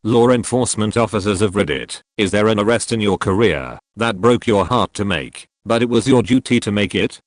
Law enforcement officers of Reddit, is there an arrest in your career that broke your heart to make, but it was your duty to make it?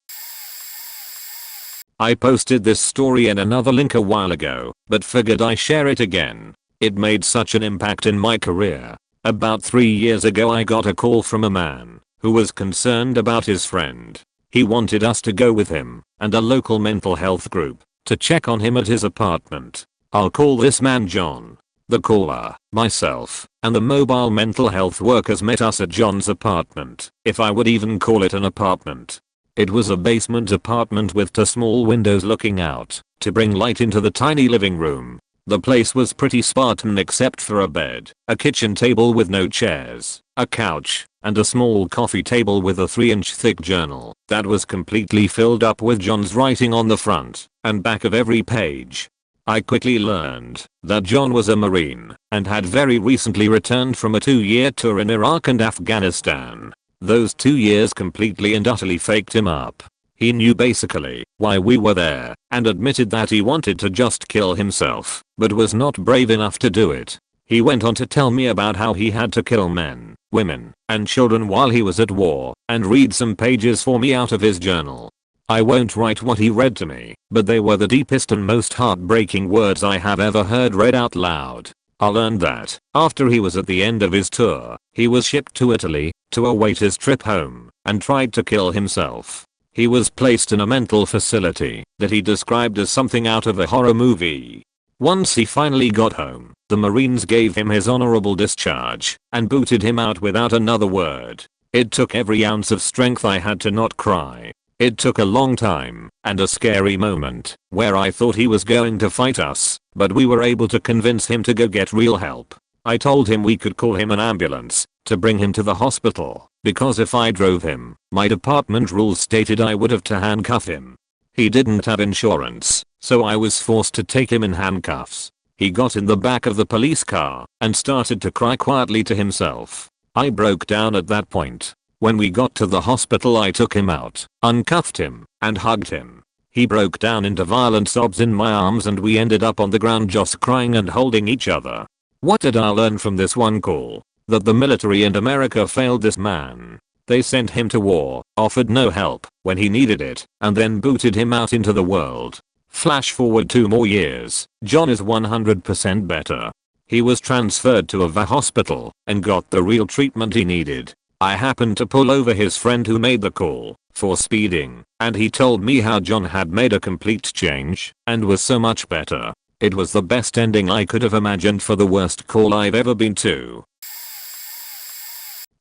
I posted this story in another link a while ago, but figured I share it again. It made such an impact in my career. About 3 years ago I got a call from a man who was concerned about his friend. He wanted us to go with him and a local mental health group to check on him at his apartment. I'll call this man John. The caller, myself, and the mobile mental health workers met us at John's apartment, if I would even call it an apartment. It was a basement apartment with 2 small windows looking out to bring light into the tiny living room. The place was pretty spartan except for a bed, a kitchen table with no chairs, a couch, and a small coffee table with a 3-inch thick journal that was completely filled up with John's writing on the front and back of every page. I quickly learned that John was a Marine and had very recently returned from a 2-year tour in Iraq and Afghanistan. Those 2 years completely and utterly faked him up. He knew basically why we were there and admitted that he wanted to just kill himself, but was not brave enough to do it. He went on to tell me about how he had to kill men, women, and children while he was at war, and read some pages for me out of his journal. I won't write what he read to me, but they were the deepest and most heartbreaking words I have ever heard read out loud. I learned that, after he was at the end of his tour, he was shipped to Italy to await his trip home, and tried to kill himself. He was placed in a mental facility that he described as something out of a horror movie. Once he finally got home, the Marines gave him his honorable discharge and booted him out without another word. It took every ounce of strength I had to not cry. It took a long time and a scary moment where I thought he was going to fight us, but we were able to convince him to go get real help. I told him we could call him an ambulance to bring him to the hospital, because if I drove him, my department rules stated I would have to handcuff him. He didn't have insurance, so I was forced to take him in handcuffs. He got in the back of the police car and started to cry quietly to himself. I broke down at that point. When we got to the hospital I took him out, uncuffed him, and hugged him. He broke down into violent sobs in my arms and we ended up on the ground just crying and holding each other. What did I learn from this one call? That the military and America failed this man. They sent him to war, offered no help when he needed it, and then booted him out into the world. Flash forward 2 more years, John is 100% better. He was transferred to a VA hospital and got the real treatment he needed. I happened to pull over his friend who made the call for speeding, and he told me how John had made a complete change and was so much better. It was the best ending I could have imagined for the worst call I've ever been to.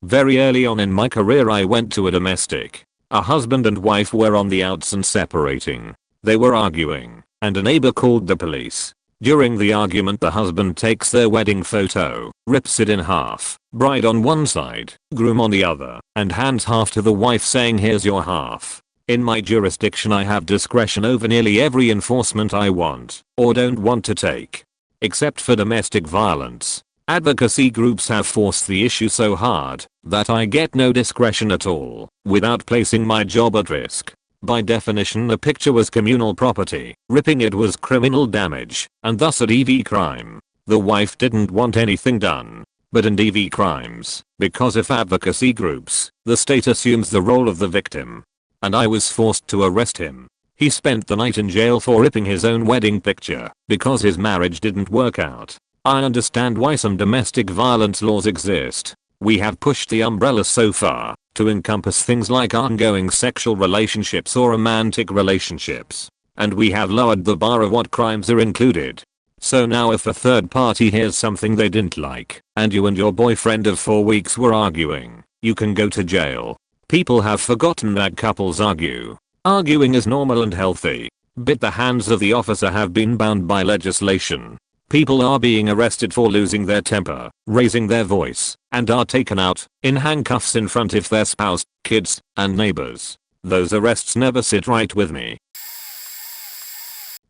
Very early on in my career I went to a domestic. A husband and wife were on the outs and separating. They were arguing, and a neighbor called the police. During the argument the husband takes their wedding photo, rips it in half, bride on one side, groom on the other, and hands half to the wife saying here's your half. In my jurisdiction I have discretion over nearly every enforcement I want or don't want to take. Except for domestic violence. Advocacy groups have forced the issue so hard that I get no discretion at all without placing my job at risk. By definition the picture was communal property, ripping it was criminal damage, and thus a DV crime. The wife didn't want anything done, but in DV crimes, because of advocacy groups, the state assumes the role of the victim. And I was forced to arrest him. He spent the night in jail for ripping his own wedding picture because his marriage didn't work out. I understand why some domestic violence laws exist. We have pushed the umbrella so far to encompass things like ongoing sexual relationships or romantic relationships. And we have lowered the bar of what crimes are included. So now if a third party hears something they didn't like, and you and your boyfriend of 4 weeks were arguing, you can go to jail. People have forgotten that couples argue. Arguing is normal and healthy. But the hands of the officer have been bound by legislation. People are being arrested for losing their temper, raising their voice, and are taken out in handcuffs in front of their spouse, kids, and neighbors. Those arrests never sit right with me.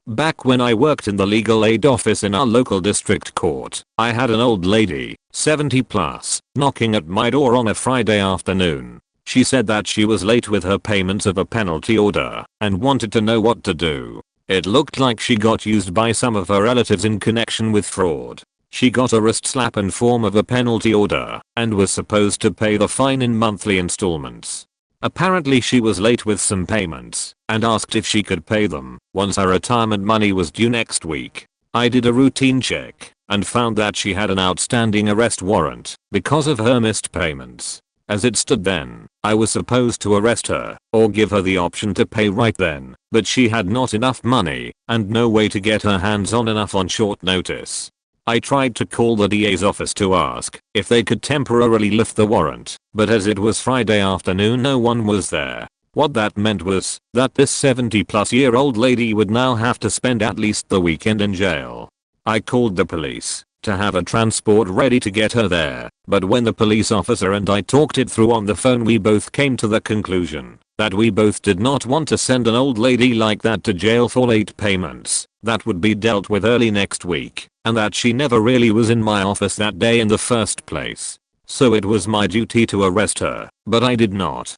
Back when I worked in the legal aid office in our local district court, I had an old lady, 70 plus, knocking at my door on a Friday afternoon. She said that she was late with her payments of a penalty order and wanted to know what to do. It looked like she got used by some of her relatives in connection with fraud. She got a wrist slap in form of a penalty order and was supposed to pay the fine in monthly installments. Apparently she was late with some payments and asked if she could pay them once her retirement money was due next week. I did a routine check and found that she had an outstanding arrest warrant because of her missed payments. As it stood then, I was supposed to arrest her or give her the option to pay right then, but she had not enough money and no way to get her hands on enough on short notice. I tried to call the DA's office to ask if they could temporarily lift the warrant, but as it was Friday afternoon no one was there. What that meant was that this 70-plus-year-old lady would now have to spend at least the weekend in jail. I called the police to have a transport ready to get her there, but when the police officer and I talked it through on the phone we both came to the conclusion that we both did not want to send an old lady like that to jail for late payments that would be dealt with early next week, and that she never really was in my office that day in the first place. So it was my duty to arrest her, but I did not.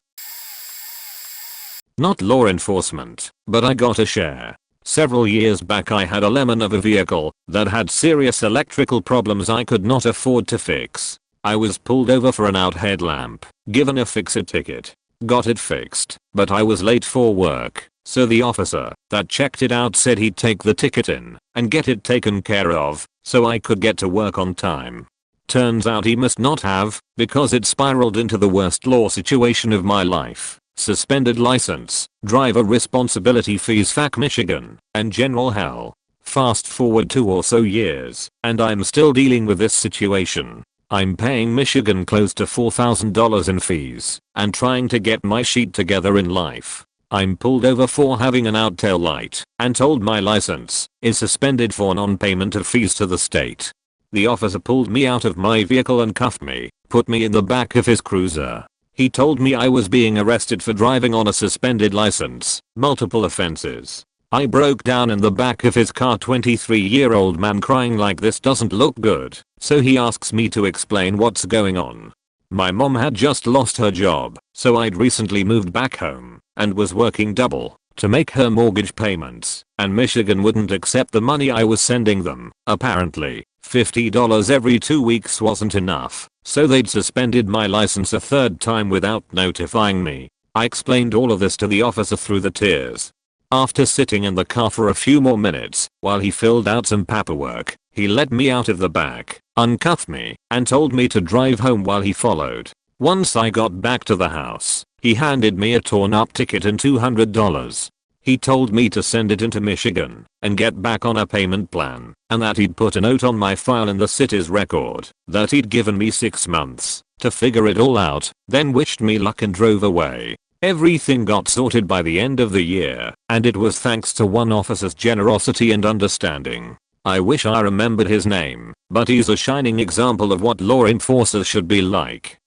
Not law enforcement, but I got a share. Several years back I had a lemon of a vehicle that had serious electrical problems I could not afford to fix. I was pulled over for an out headlamp, given a fix-it ticket, got it fixed, but I was late for work, so the officer that checked it out said he'd take the ticket in and get it taken care of so I could get to work on time. Turns out he must not have, because it spiraled into the worst law situation of my life. Suspended license, driver responsibility fees, FAC Michigan, and general hell. Fast forward 2 or so years, and I'm still dealing with this situation. I'm paying Michigan close to $4,000 in fees, and trying to get my shit together in life. I'm pulled over for having an out tail light, and told my license is suspended for non-payment of fees to the state. The officer pulled me out of my vehicle and cuffed me, put me in the back of his cruiser. He told me I was being arrested for driving on a suspended license, multiple offenses. I broke down in the back of his car, 23-year-old man crying like this doesn't look good, so he asks me to explain what's going on. My mom had just lost her job, so I'd recently moved back home and was working double to make her mortgage payments, and Michigan wouldn't accept the money I was sending them. Apparently, $50 every 2 weeks wasn't enough, so they'd suspended my license a third time without notifying me. I explained all of this to the officer through the tears. After sitting in the car for a few more minutes while he filled out some paperwork, he let me out of the back, uncuffed me, and told me to drive home while he followed. Once I got back to the house, he handed me a torn up ticket and $200. He told me to send it into Michigan and get back on a payment plan, and that he'd put a note on my file in the city's record that he'd given me 6 months to figure it all out, then wished me luck and drove away. Everything got sorted by the end of the year, and it was thanks to one officer's generosity and understanding. I wish I remembered his name, but he's a shining example of what law enforcers should be like.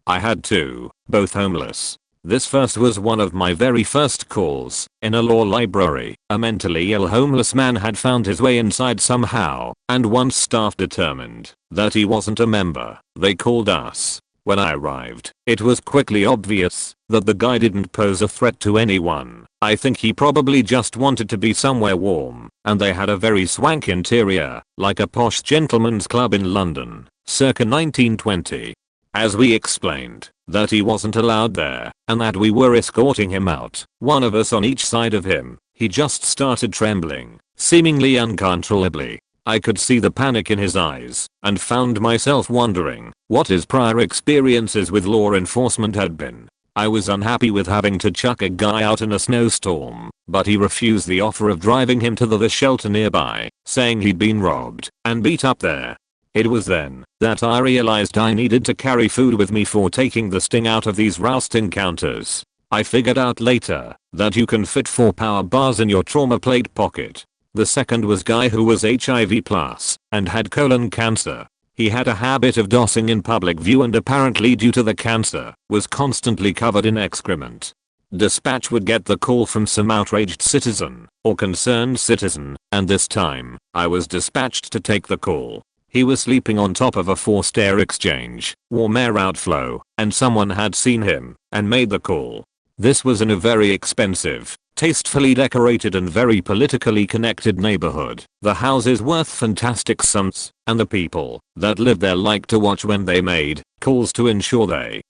I had 2, both homeless. This first was one of my very first calls. In a law library, a mentally ill homeless man had found his way inside somehow, and once staff determined that he wasn't a member, they called us. When I arrived, it was quickly obvious that the guy didn't pose a threat to anyone. I think he probably just wanted to be somewhere warm, and they had a very swank interior, like a posh gentleman's club in London, circa 1920. As we explained that he wasn't allowed there and that we were escorting him out, one of us on each side of him, he just started trembling, seemingly uncontrollably. I could see the panic in his eyes and found myself wondering what his prior experiences with law enforcement had been. I was unhappy with having to chuck a guy out in a snowstorm, but he refused the offer of driving him to the shelter nearby, saying he'd been robbed and beat up there. It was then that I realized I needed to carry food with me for taking the sting out of these roust encounters. I figured out later that you can fit 4 power bars in your trauma plate pocket. The second was guy who was HIV+ and had colon cancer. He had a habit of dossing in public view and apparently due to the cancer was constantly covered in excrement. Dispatch would get the call from some outraged citizen or concerned citizen, and this time I was dispatched to take the call. He was sleeping on top of a forced air exchange, warm air outflow, and someone had seen him and made the call. This was in a very expensive tastefully decorated and very politically connected neighborhood. The house is worth fantastic sums, and the people that lived there liked to watch when they made calls to ensure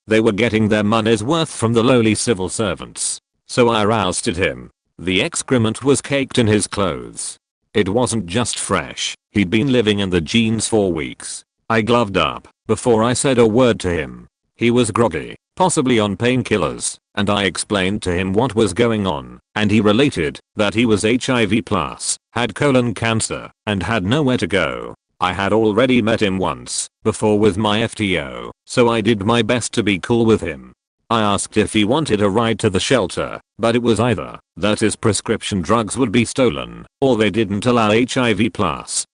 they were getting their money's worth from the lowly civil servants. So I rousted him. The excrement was caked in his clothes. It wasn't just fresh, he'd been living in the jeans for weeks. I gloved up before I said a word to him. He was groggy, possibly on painkillers, and I explained to him what was going on, and he related that he was HIV+, had colon cancer, and had nowhere to go. I had already met him once before with my FTO, so I did my best to be cool with him. I asked if he wanted a ride to the shelter, but it was either that his prescription drugs would be stolen, or they didn't allow HIV+,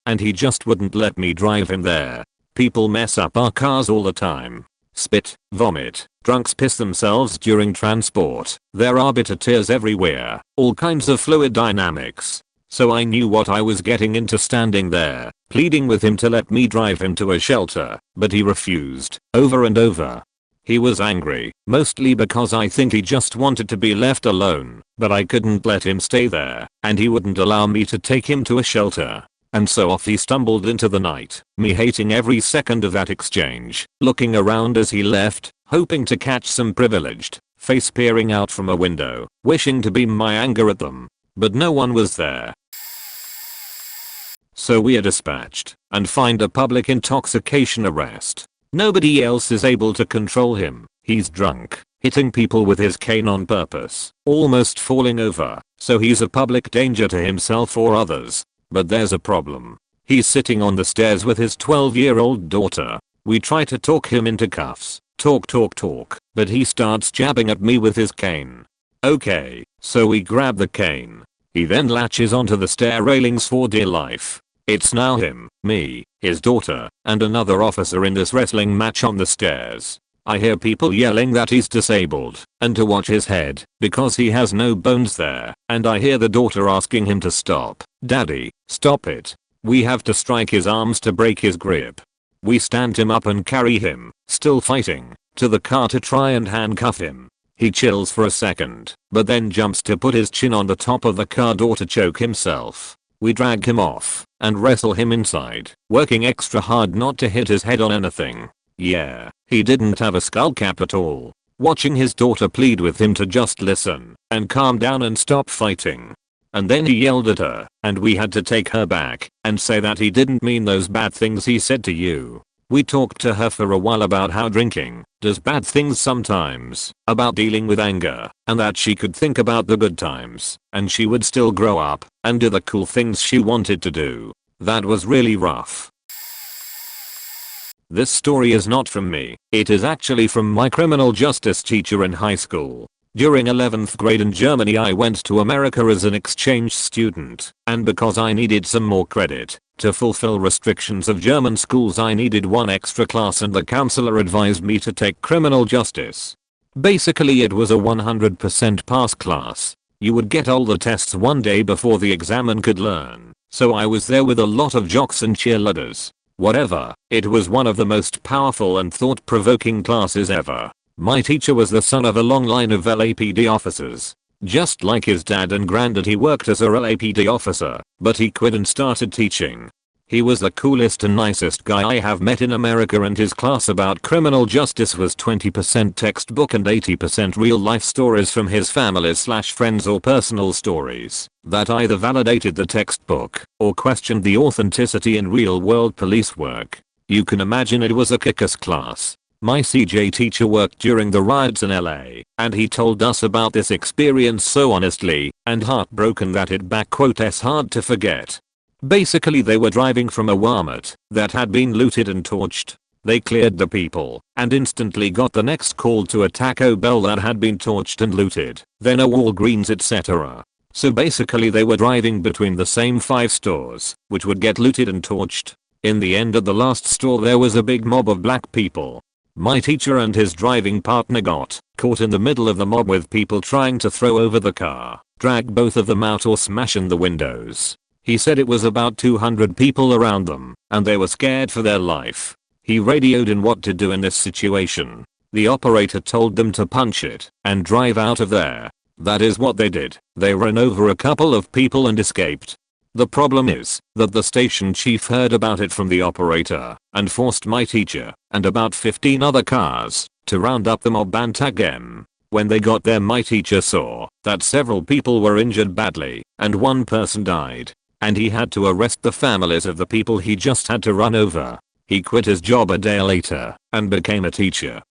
and he just wouldn't let me drive him there. People mess up our cars all the time. Spit, vomit, drunks piss themselves during transport, there are bitter tears everywhere, all kinds of fluid dynamics. So I knew what I was getting into standing there, pleading with him to let me drive him to a shelter, but he refused, over and over. He was angry, mostly because I think he just wanted to be left alone, but I couldn't let him stay there, and he wouldn't allow me to take him to a shelter. And so off he stumbled into the night, me hating every second of that exchange, looking around as he left, hoping to catch some privileged face peering out from a window, wishing to beam my anger at them. But no one was there. So we are dispatched and find a public intoxication arrest. Nobody else is able to control him. He's drunk, hitting people with his cane on purpose, almost falling over, so he's a public danger to himself or others. But there's a problem. He's sitting on the stairs with his 12-year-old daughter. We try to talk him into cuffs. Talk, but he starts jabbing at me with his cane. Okay, so we grab the cane. He then latches onto the stair railings for dear life. It's now him, me, his daughter, and another officer in this wrestling match on the stairs. I hear people yelling that he's disabled and to watch his head because he has no bones there, and I hear the daughter asking him to stop. Daddy, stop it. We have to strike his arms to break his grip. We stand him up and carry him, still fighting, to the car to try and handcuff him. He chills for a second, but then jumps to put his chin on the top of the car door to choke himself. We drag him off and wrestle him inside, working extra hard not to hit his head on anything. Yeah, he didn't have a skull cap at all. Watching his daughter plead with him to just listen and calm down and stop fighting. And then he yelled at her, and we had to take her back and say that he didn't mean those bad things he said to you. We talked to her for a while about how drinking does bad things sometimes, about dealing with anger, and that she could think about the good times, and she would still grow up and do the cool things she wanted to do. That was really rough. This story is not from me, it is actually from my criminal justice teacher in high school. During 11th grade in Germany I went to America as an exchange student, and because I needed some more credit to fulfill restrictions of German schools I needed one extra class and the counselor advised me to take criminal justice. Basically it was a 100% pass class. You would get all the tests one day before the exam and could learn, so I was there with a lot of jocks and cheerleaders. Whatever, it was one of the most powerful and thought-provoking classes ever. My teacher was the son of a long line of LAPD officers. Just like his dad and granddad he worked as a LAPD officer, but he quit and started teaching. He was the coolest and nicest guy I have met in America and his class about criminal justice was 20% textbook and 80% real life stories from his family/friends or personal stories that either validated the textbook or questioned the authenticity in real world police work. You can imagine it was a kick-ass class. My CJ teacher worked during the riots in LA, and he told us about this experience so honestly and heartbroken that it backquotes hard to forget. Basically they were driving from a Walmart that had been looted and torched. They cleared the people and instantly got the next call to a Taco Bell that had been torched and looted, then a Walgreens etc. So basically they were driving between the same 5 stores, which would get looted and torched. In the end at the last store there was a big mob of black people. My teacher and his driving partner got caught in the middle of the mob with people trying to throw over the car, drag both of them out or smash in the windows. He said it was about 200 people around them, and they were scared for their life. He radioed in what to do in this situation. The operator told them to punch it and drive out of there. That is what they did. They ran over a couple of people and escaped. The problem is that the station chief heard about it from the operator and forced my teacher and about 15 other cars to round up the mob and tag them. When they got there, my teacher saw that several people were injured badly and one person died, and he had to arrest the families of the people he just had to run over. He quit his job a day later and became a teacher.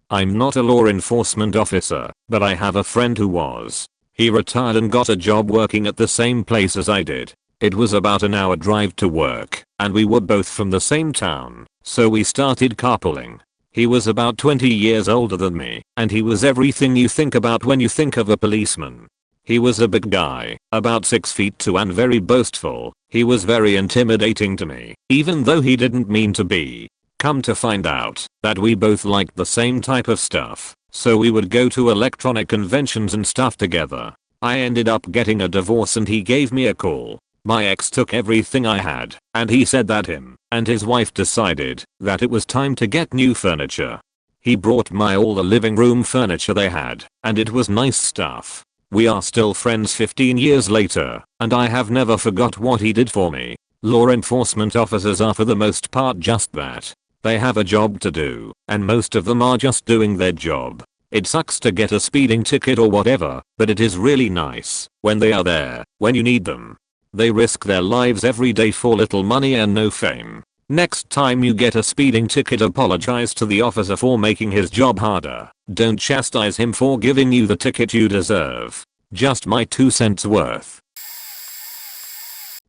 I'm not a law enforcement officer, but I have a friend who was. He retired and got a job working at the same place as I did. It was about an hour drive to work, and we were both from the same town, so we started carpooling. He was about 20 years older than me, and he was everything you think about when you think of a policeman. He was a big guy, about 6'2" and very boastful. He was very intimidating to me, even though he didn't mean to be. Come to find out that we both liked the same type of stuff, so we would go to electronic conventions and stuff together. I ended up getting a divorce and he gave me a call. My ex took everything I had, and he said that him and his wife decided that it was time to get new furniture. He brought all the living room furniture they had, and it was nice stuff. We are still friends 15 years later, and I have never forgot what he did for me. Law enforcement officers are for the most part just that. They have a job to do, and most of them are just doing their job. It sucks to get a speeding ticket or whatever, but it is really nice when they are there when you need them. They risk their lives every day for little money and no fame. Next time you get a speeding ticket, apologize to the officer for making his job harder. Don't chastise him for giving you the ticket you deserve. Just my 2 cents worth.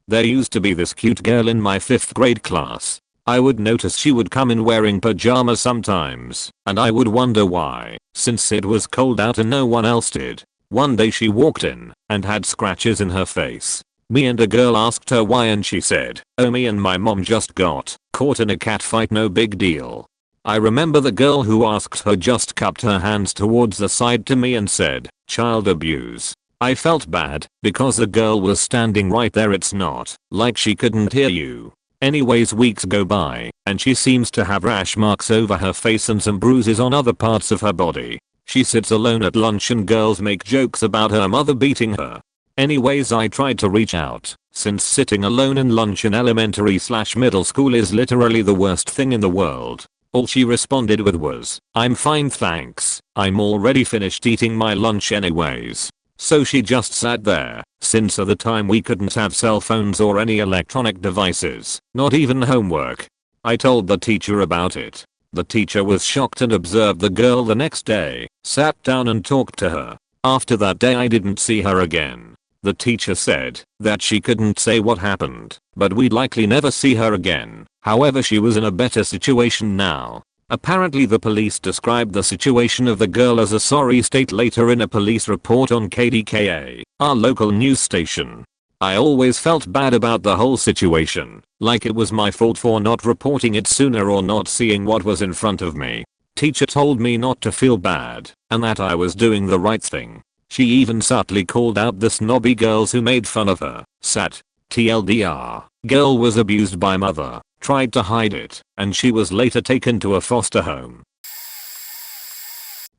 There used to be this cute girl in my 5th grade class. I would notice she would come in wearing pajamas sometimes, and I would wonder why, since it was cold out and no one else did. One day she walked in and had scratches in her face. Me and a girl asked her why and she said, "Oh, me and my mom just got caught in a cat fight, no big deal." I remember the girl who asked her just cupped her hands towards the side to me and said, "Child abuse." I felt bad because the girl was standing right there. It's not like she couldn't hear you. Anyways, weeks go by and she seems to have rash marks over her face and some bruises on other parts of her body. She sits alone at lunch and girls make jokes about her mother beating her. Anyways, I tried to reach out, since sitting alone in lunch in elementary/middle school is literally the worst thing in the world. All she responded with was, "I'm fine thanks, I'm already finished eating my lunch anyways." So she just sat there, since at the time we couldn't have cell phones or any electronic devices, not even homework. I told the teacher about it. The teacher was shocked and observed the girl the next day, sat down and talked to her. After that day I didn't see her again. The teacher said that she couldn't say what happened, but we'd likely never see her again. However, she was in a better situation now. Apparently the police described the situation of the girl as a sorry state later in a police report on KDKA, our local news station. I always felt bad about the whole situation, like it was my fault for not reporting it sooner or not seeing what was in front of me. Teacher told me not to feel bad, and that I was doing the right thing. She even subtly called out the snobby girls who made fun of her. Sat. TLDR. Girl was abused by mother, tried to hide it, and she was later taken to a foster home.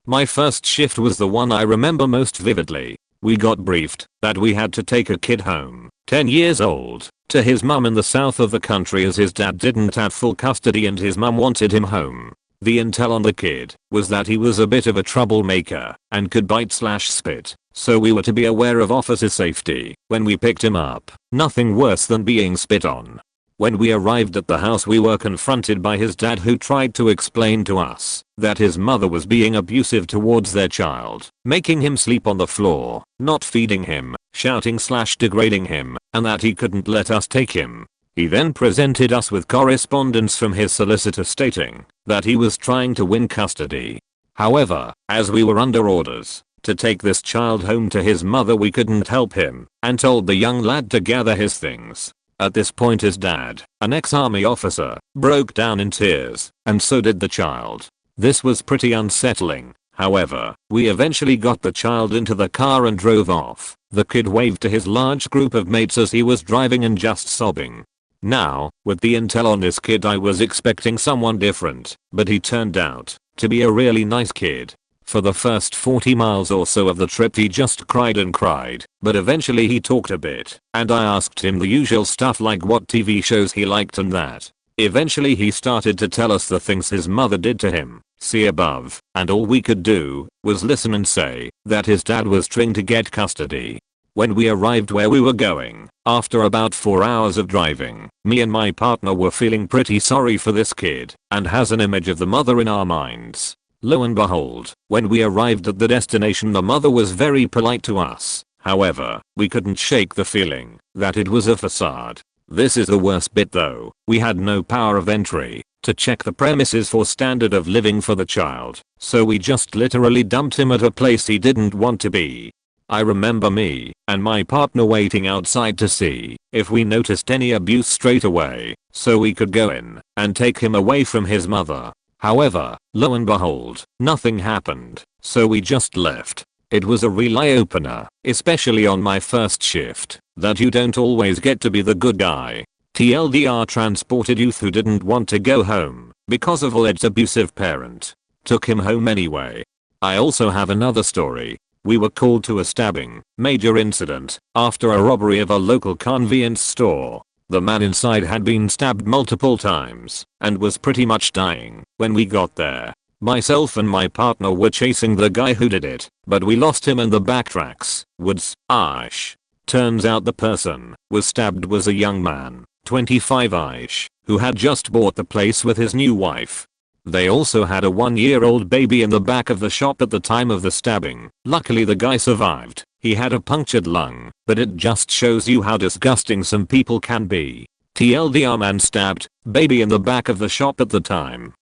My first shift was the one I remember most vividly. We got briefed that we had to take a kid home, 10 years old, to his mum in the south of the country as his dad didn't have full custody and his mum wanted him home. The intel on the kid was that he was a bit of a troublemaker and could bite/spit, so we were to be aware of officer safety when we picked him up. Nothing worse than being spit on. When we arrived at the house, we were confronted by his dad, who tried to explain to us that his mother was being abusive towards their child, making him sleep on the floor, not feeding him, shouting/degrading him, and that he couldn't let us take him. He then presented us with correspondence from his solicitor stating that he was trying to win custody. However, as we were under orders to take this child home to his mother, we couldn't help him and told the young lad to gather his things. At this point his dad, an ex-army officer, broke down in tears, and so did the child. This was pretty unsettling. However, we eventually got the child into the car and drove off. The kid waved to his large group of mates as he was driving and just sobbing. Now, with the intel on this kid, I was expecting someone different, but he turned out to be a really nice kid. For the first 40 miles or so of the trip he just cried and cried, but eventually he talked a bit, and I asked him the usual stuff like what TV shows he liked and that. Eventually he started to tell us the things his mother did to him, see above, and all we could do was listen and say that his dad was trying to get custody. When we arrived where we were going, after about 4 hours of driving, me and my partner were feeling pretty sorry for this kid and has an image of the mother in our minds. Lo and behold, when we arrived at the destination the mother was very polite to us. However, we couldn't shake the feeling that it was a facade. This is the worst bit though, we had no power of entry to check the premises for standard of living for the child, so we just literally dumped him at a place he didn't want to be. I remember me and my partner waiting outside to see if we noticed any abuse straight away, so we could go in and take him away from his mother. However, lo and behold, nothing happened, so we just left. It was a real eye-opener, especially on my first shift, that you don't always get to be the good guy. TLDR transported youth who didn't want to go home because of alleged abusive parent. Took him home anyway. I also have another story. We were called to a stabbing, major incident, after a robbery of a local convenience store. The man inside had been stabbed multiple times and was pretty much dying when we got there. Myself and my partner were chasing the guy who did it, but we lost him in the backtracks, woods, ash. Turns out the person was stabbed was a young man, 25ish, who had just bought the place with his new wife. They also had a 1-year-old baby in the back of the shop at the time of the stabbing. Luckily the guy survived. He had a punctured lung, but it just shows you how disgusting some people can be. TLDR man stabbed, baby in the back of the shop at the time.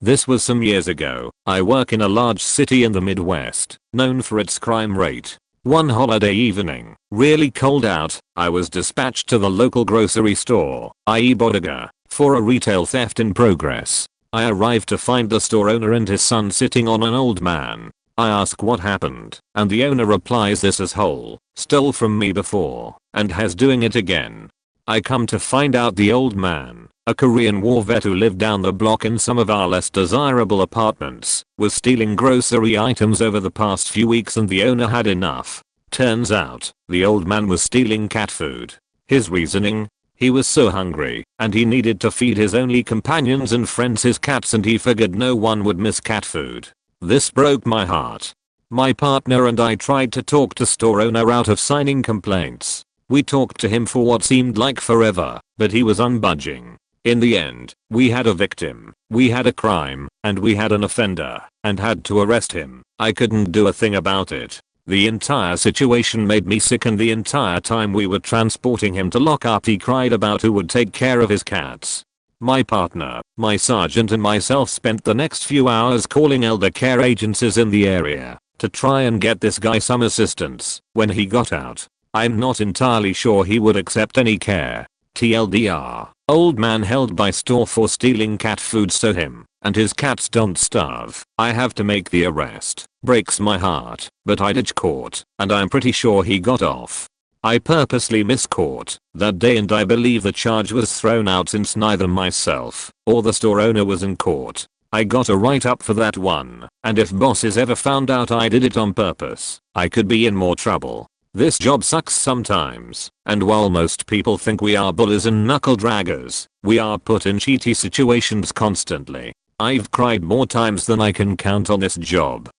This was some years ago. I work in a large city in the Midwest, known for its crime rate. One holiday evening, really cold out, I was dispatched to the local grocery store, i.e. bodega, for a retail theft in progress. I arrived to find the store owner and his son sitting on an old man. I ask what happened, and the owner replies this asshole stole from me before and has doing it again. I come to find out the old man, a Korean War vet who lived down the block in some of our less desirable apartments, was stealing grocery items over the past few weeks and the owner had enough. Turns out, the old man was stealing cat food. His reasoning? He was so hungry, and he needed to feed his only companions and friends his cats and he figured no one would miss cat food. This broke my heart. My partner and I tried to talk the store owner out of signing complaints. We talked to him for what seemed like forever, but he was unbudging. In the end, we had a victim, we had a crime, and we had an offender, and had to arrest him. I couldn't do a thing about it. The entire situation made me sick and the entire time we were transporting him to lockup he cried about who would take care of his cats. My partner, my sergeant and myself spent the next few hours calling elder care agencies in the area to try and get this guy some assistance. When he got out, I'm not entirely sure he would accept any care. TLDR, old man held by store for stealing cat food so him and his cats don't starve. I have to make the arrest. Breaks my heart, but I ditch court, and I'm pretty sure he got off. I purposely missed court that day and I believe the charge was thrown out since neither myself or the store owner was in court. I got a write-up for that one, and if bosses ever found out I did it on purpose, I could be in more trouble. This job sucks sometimes, and while most people think we are bullies and knuckle draggers, we are put in shitty situations constantly. I've cried more times than I can count on this job.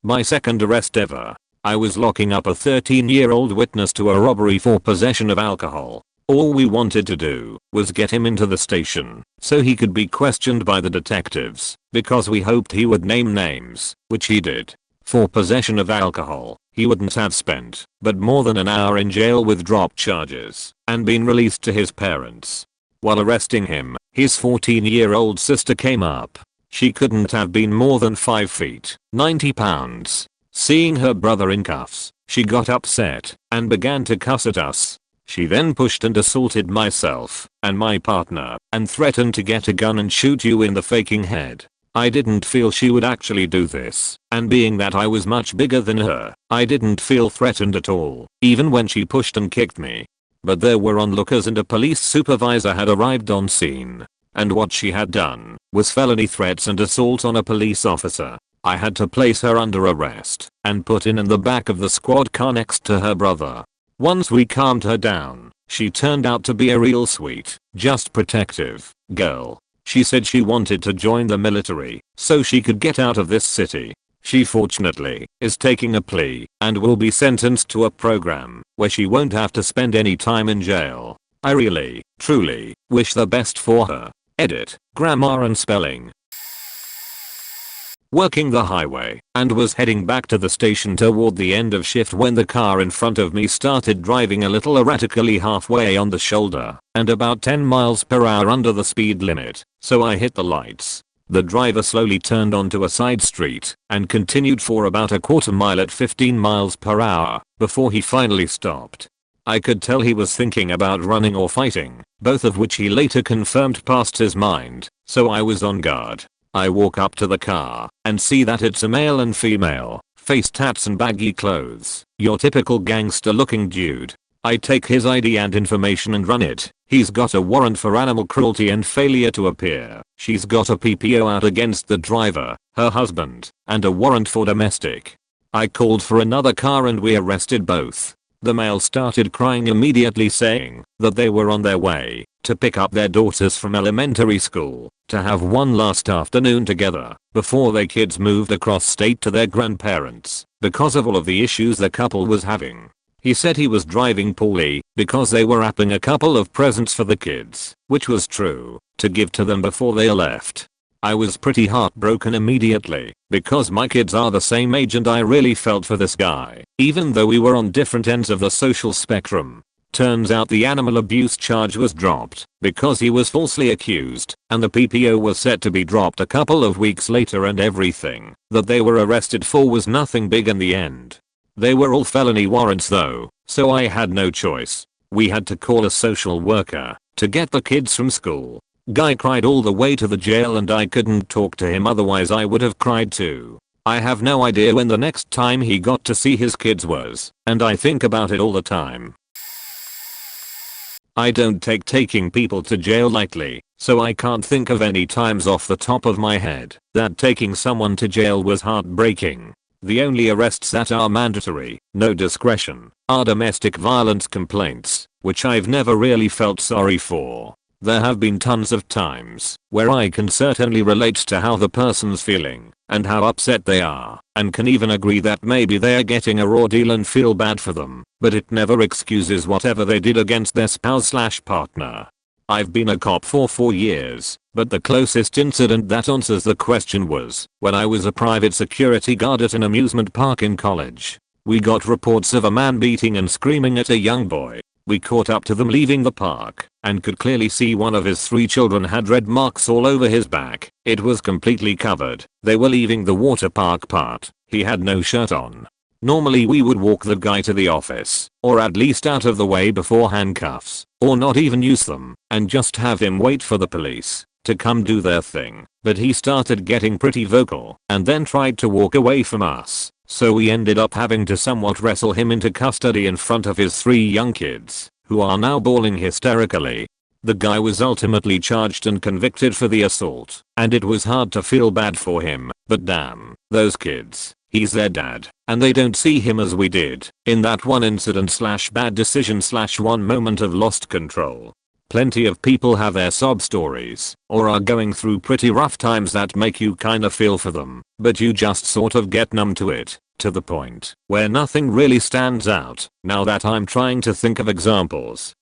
My second arrest ever. I was locking up a 13-year-old witness to a robbery for possession of alcohol. All we wanted to do was get him into the station so he could be questioned by the detectives because we hoped he would name names, which he did. For possession of alcohol, he wouldn't have spent but more than an hour in jail with dropped charges and been released to his parents. While arresting him, his 14-year-old sister came up. She couldn't have been more than 5 feet, 90 pounds. Seeing her brother in cuffs, she got upset and began to cuss at us. She then pushed and assaulted myself and my partner and threatened to get a gun and shoot you in the faking head. I didn't feel she would actually do this, and being that I was much bigger than her, I didn't feel threatened at all, even when she pushed and kicked me. But there were onlookers and a police supervisor had arrived on scene. and what she had done was felony threats and assault on a police officer. I had to place her under arrest and put in the back of the squad car next to her brother. Once we calmed her down, she turned out to be a real sweet, just protective girl. She said she wanted to join the military so she could get out of this city. She fortunately is taking a plea and will be sentenced to a program where she won't have to spend any time in jail. I really, truly wish the best for her. Edit, grammar and spelling. Working the highway and was heading back to the station toward the end of shift when the car in front of me started driving a little erratically halfway on the shoulder and about 10 miles per hour under the speed limit, so I hit the lights. The driver slowly turned onto a side street and continued for about a quarter mile at 15 miles per hour before he finally stopped. I could tell he was thinking about running or fighting, both of which he later confirmed passed his mind, so I was on guard. I walk up to the car and see that it's a male and female, face tats and baggy clothes, your typical gangster looking dude. I take his ID and information and run it. He's got a warrant for animal cruelty and failure to appear. She's got a PPO out against the driver, her husband, and a warrant for domestic. I called for another car and we arrested both. The male started crying immediately, saying that they were on their way to pick up their daughters from elementary school to have one last afternoon together before their kids moved across state to their grandparents because of all of the issues the couple was having. He said he was driving poorly because they were wrapping a couple of presents for the kids, which was true, to give to them before they left. I was pretty heartbroken immediately because my kids are the same age and I really felt for this guy, even though we were on different ends of the social spectrum. Turns out the animal abuse charge was dropped because he was falsely accused, and the PPO was set to be dropped a couple of weeks later, and everything that they were arrested for was nothing big in the end. They were all felony warrants though, so I had no choice. We had to call a social worker to get the kids from school. Guy cried all the way to the jail and I couldn't talk to him, otherwise I would have cried too. I have no idea when the next time he got to see his kids was, and I think about it all the time. I don't take taking people to jail lightly, so I can't think of any times off the top of my head that taking someone to jail was heartbreaking. The only arrests that are mandatory, no discretion, are domestic violence complaints, which I've never really felt sorry for. There have been tons of times where I can certainly relate to how the person's feeling and how upset they are, and can even agree that maybe they're getting a raw deal and feel bad for them, but it never excuses whatever they did against their spouse/partner. I've been a cop for 4 years, but the closest incident that answers the question was when I was a private security guard at an amusement park in college. We got reports of a man beating and screaming at a young boy. We caught up to them leaving the park and could clearly see one of his 3 children had red marks all over his back. It was completely covered. They were leaving the water park part. He had no shirt on. Normally we would walk the guy to the office, or at least out of the way before handcuffs, or not even use them, and just have him wait for the police to come do their thing. But he started getting pretty vocal and then tried to walk away from us. So we ended up having to somewhat wrestle him into custody in front of his 3 young kids, who are now bawling hysterically. The guy was ultimately charged and convicted for the assault, and it was hard to feel bad for him, but damn, those kids, he's their dad, and they don't see him as we did, in that one incident/bad decision/one moment of lost control. Plenty of people have their sob stories, or are going through pretty rough times that make you kinda feel for them, but you just sort of get numb to it, to the point where nothing really stands out, now that I'm trying to think of examples.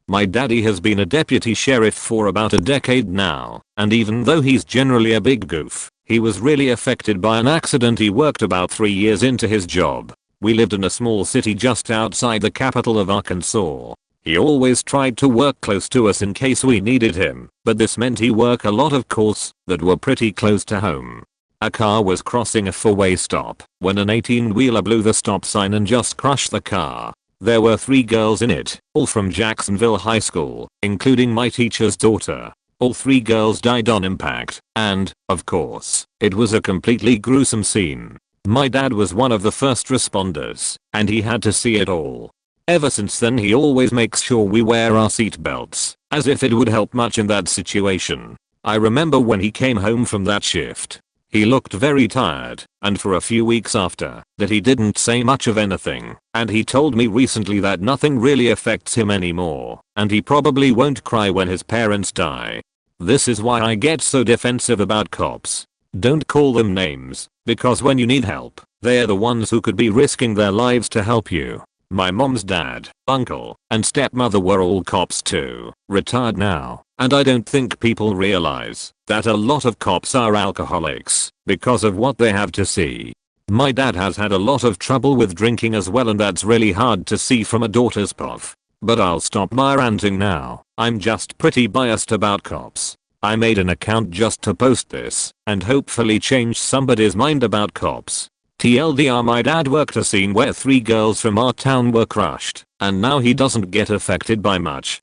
My daddy has been a deputy sheriff for about a decade now, and even though he's generally a big goof, he was really affected by an accident he worked about 3 years into his job. We lived in a small city just outside the capital of Arkansas. He always tried to work close to us in case we needed him, but this meant he worked a lot of calls that were pretty close to home. A car was crossing a 4-way stop when an 18-wheeler blew the stop sign and just crushed the car. There were 3 girls in it, all from Jacksonville High School, including my teacher's daughter. All 3 girls died on impact, and, of course, it was a completely gruesome scene. My dad was one of the first responders, and he had to see it all. Ever since then he always makes sure we wear our seatbelts, as if it would help much in that situation. I remember when he came home from that shift. He looked very tired, and for a few weeks after that he didn't say much of anything, and he told me recently that nothing really affects him anymore, and he probably won't cry when his parents die. This is why I get so defensive about cops. Don't call them names, because when you need help, they're the ones who could be risking their lives to help you. My mom's dad, uncle, and stepmother were all cops too, retired now, and I don't think people realize that a lot of cops are alcoholics because of what they have to see. My dad has had a lot of trouble with drinking as well, and that's really hard to see from a daughter's path. But I'll stop my ranting now. I'm just pretty biased about cops. I made an account just to post this and hopefully change somebody's mind about cops. TLDR, my dad worked a scene where 3 girls from our town were crushed, and now he doesn't get affected by much.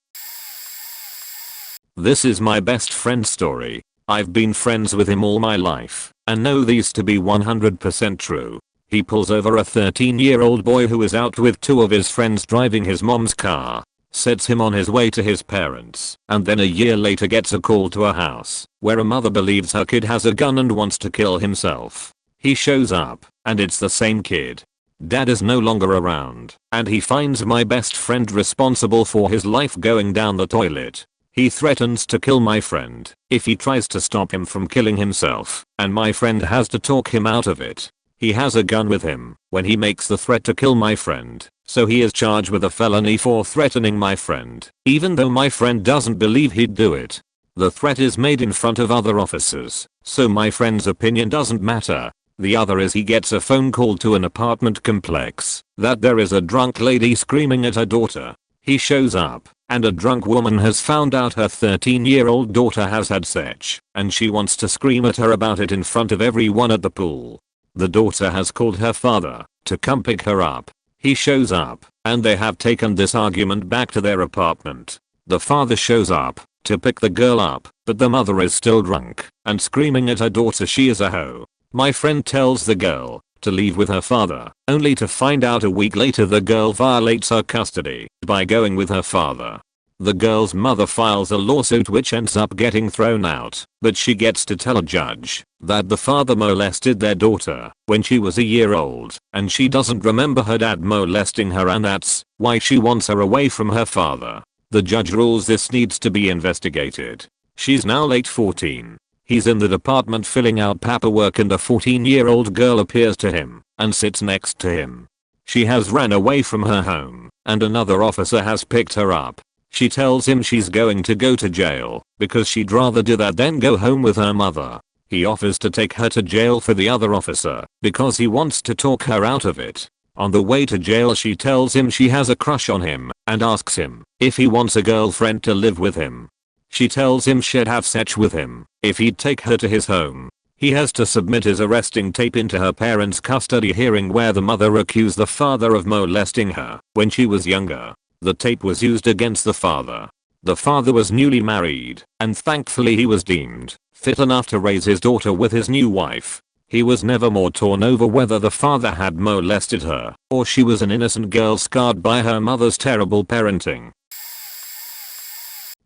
This is my best friend's story. I've been friends with him all my life and know these to be 100% true. He pulls over a 13-year-old boy who is out with 2 of his friends driving his mom's car, sets him on his way to his parents, and then a year later gets a call to a house where a mother believes her kid has a gun and wants to kill himself. He shows up, and it's the same kid. Dad is no longer around, and he finds my best friend responsible for his life going down the toilet. He threatens to kill my friend if he tries to stop him from killing himself, and my friend has to talk him out of it. He has a gun with him when he makes the threat to kill my friend, so he is charged with a felony for threatening my friend, even though my friend doesn't believe he'd do it. The threat is made in front of other officers, so my friend's opinion doesn't matter. The other is he gets a phone call to an apartment complex that there is a drunk lady screaming at her daughter. He shows up, and a drunk woman has found out her 13-year-old daughter has had sex, and she wants to scream at her about it in front of everyone at the pool. The daughter has called her father to come pick her up. He shows up, and they have taken this argument back to their apartment. The father shows up to pick the girl up, but the mother is still drunk and screaming at her daughter she is a hoe. My friend tells the girl to leave with her father, only to find out a week later the girl violates her custody by going with her father. The girl's mother files a lawsuit which ends up getting thrown out, but she gets to tell a judge that the father molested their daughter when she was a year old, and she doesn't remember her dad molesting her, and that's why she wants her away from her father. The judge rules this needs to be investigated. She's now late 14. He's in the department filling out paperwork, and a 14-year-old girl appears to him and sits next to him. She has ran away from her home, and another officer has picked her up. She tells him she's going to go to jail because she'd rather do that than go home with her mother. He offers to take her to jail for the other officer because he wants to talk her out of it. On the way to jail she tells him she has a crush on him and asks him if he wants a girlfriend to live with him. She tells him she'd have sex with him if he'd take her to his home. He has to submit his arresting tape into her parents' custody hearing where the mother accused the father of molesting her when she was younger. The tape was used against the father. The father was newly married, and thankfully he was deemed fit enough to raise his daughter with his new wife. He was never more torn over whether the father had molested her or she was an innocent girl scarred by her mother's terrible parenting.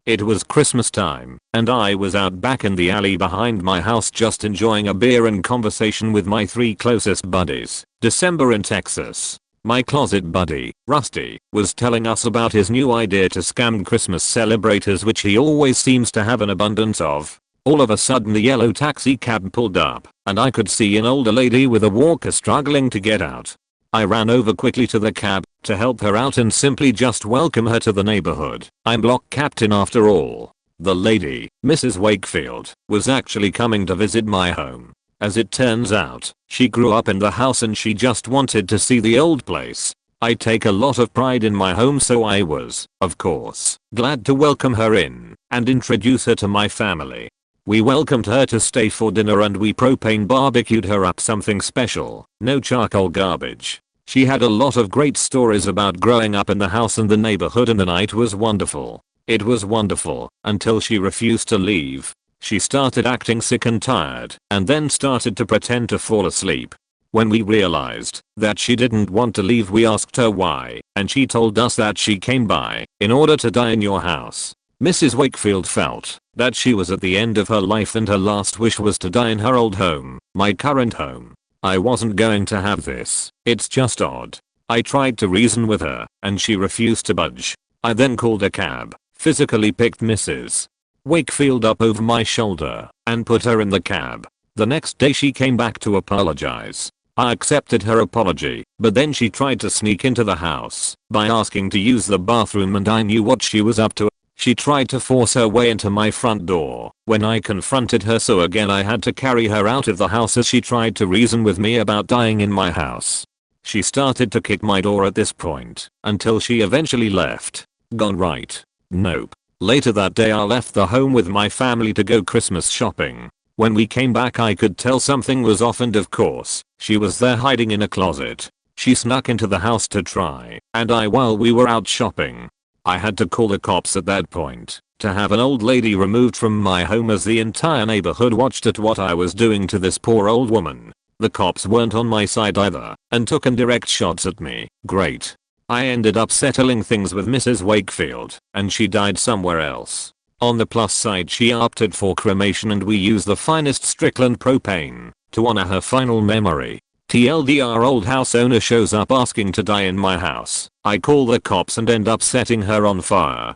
It was Christmas time, and I was out back in the alley behind my house just enjoying a beer and conversation with my 3 closest buddies. December in Texas. My closet buddy, Rusty, was telling us about his new idea to scam Christmas celebrators, which he always seems to have an abundance of. All of a sudden the yellow taxi cab pulled up, and I could see an older lady with a walker struggling to get out. I ran over quickly to the cab to help her out and simply just welcome her to the neighborhood. I'm block captain after all. The lady, Mrs. Wakefield, was actually coming to visit my home. As it turns out, she grew up in the house and she just wanted to see the old place. I take a lot of pride in my home, so I was, of course, glad to welcome her in and introduce her to my family. We welcomed her to stay for dinner and we propane barbecued her up something special, no charcoal garbage. She had a lot of great stories about growing up in the house and the neighborhood, and the night was wonderful. It was wonderful until she refused to leave. She started acting sick and tired and then started to pretend to fall asleep. When we realized that she didn't want to leave, we asked her why, and she told us that she came by in order to die in your house. Mrs. Wakefield felt that she was at the end of her life and her last wish was to die in her old home, my current home. I wasn't going to have this. It's just odd. I tried to reason with her, and she refused to budge. I then called a cab, physically picked Mrs. Wakefield up over my shoulder, and put her in the cab. The next day she came back to apologize. I accepted her apology, but then she tried to sneak into the house by asking to use the bathroom, and I knew what she was up to. She tried to force her way into my front door when I confronted her, so again I had to carry her out of the house as she tried to reason with me about dying in my house. She started to kick my door at this point until she eventually left. Gone right? Nope. Later that day I left the home with my family to go Christmas shopping. When we came back I could tell something was off, and of course, she was there hiding in a closet. She snuck into the house to try and die while we were out shopping. I had to call the cops at that point to have an old lady removed from my home as the entire neighborhood watched at what I was doing to this poor old woman. The cops weren't on my side either and took indirect shots at me. Great. I ended up settling things with Mrs. Wakefield and she died somewhere else. On the plus side, she opted for cremation and we used the finest Strickland propane to honor her final memory. TLDR, old house owner shows up asking to die in my house. I call the cops and end up setting her on fire.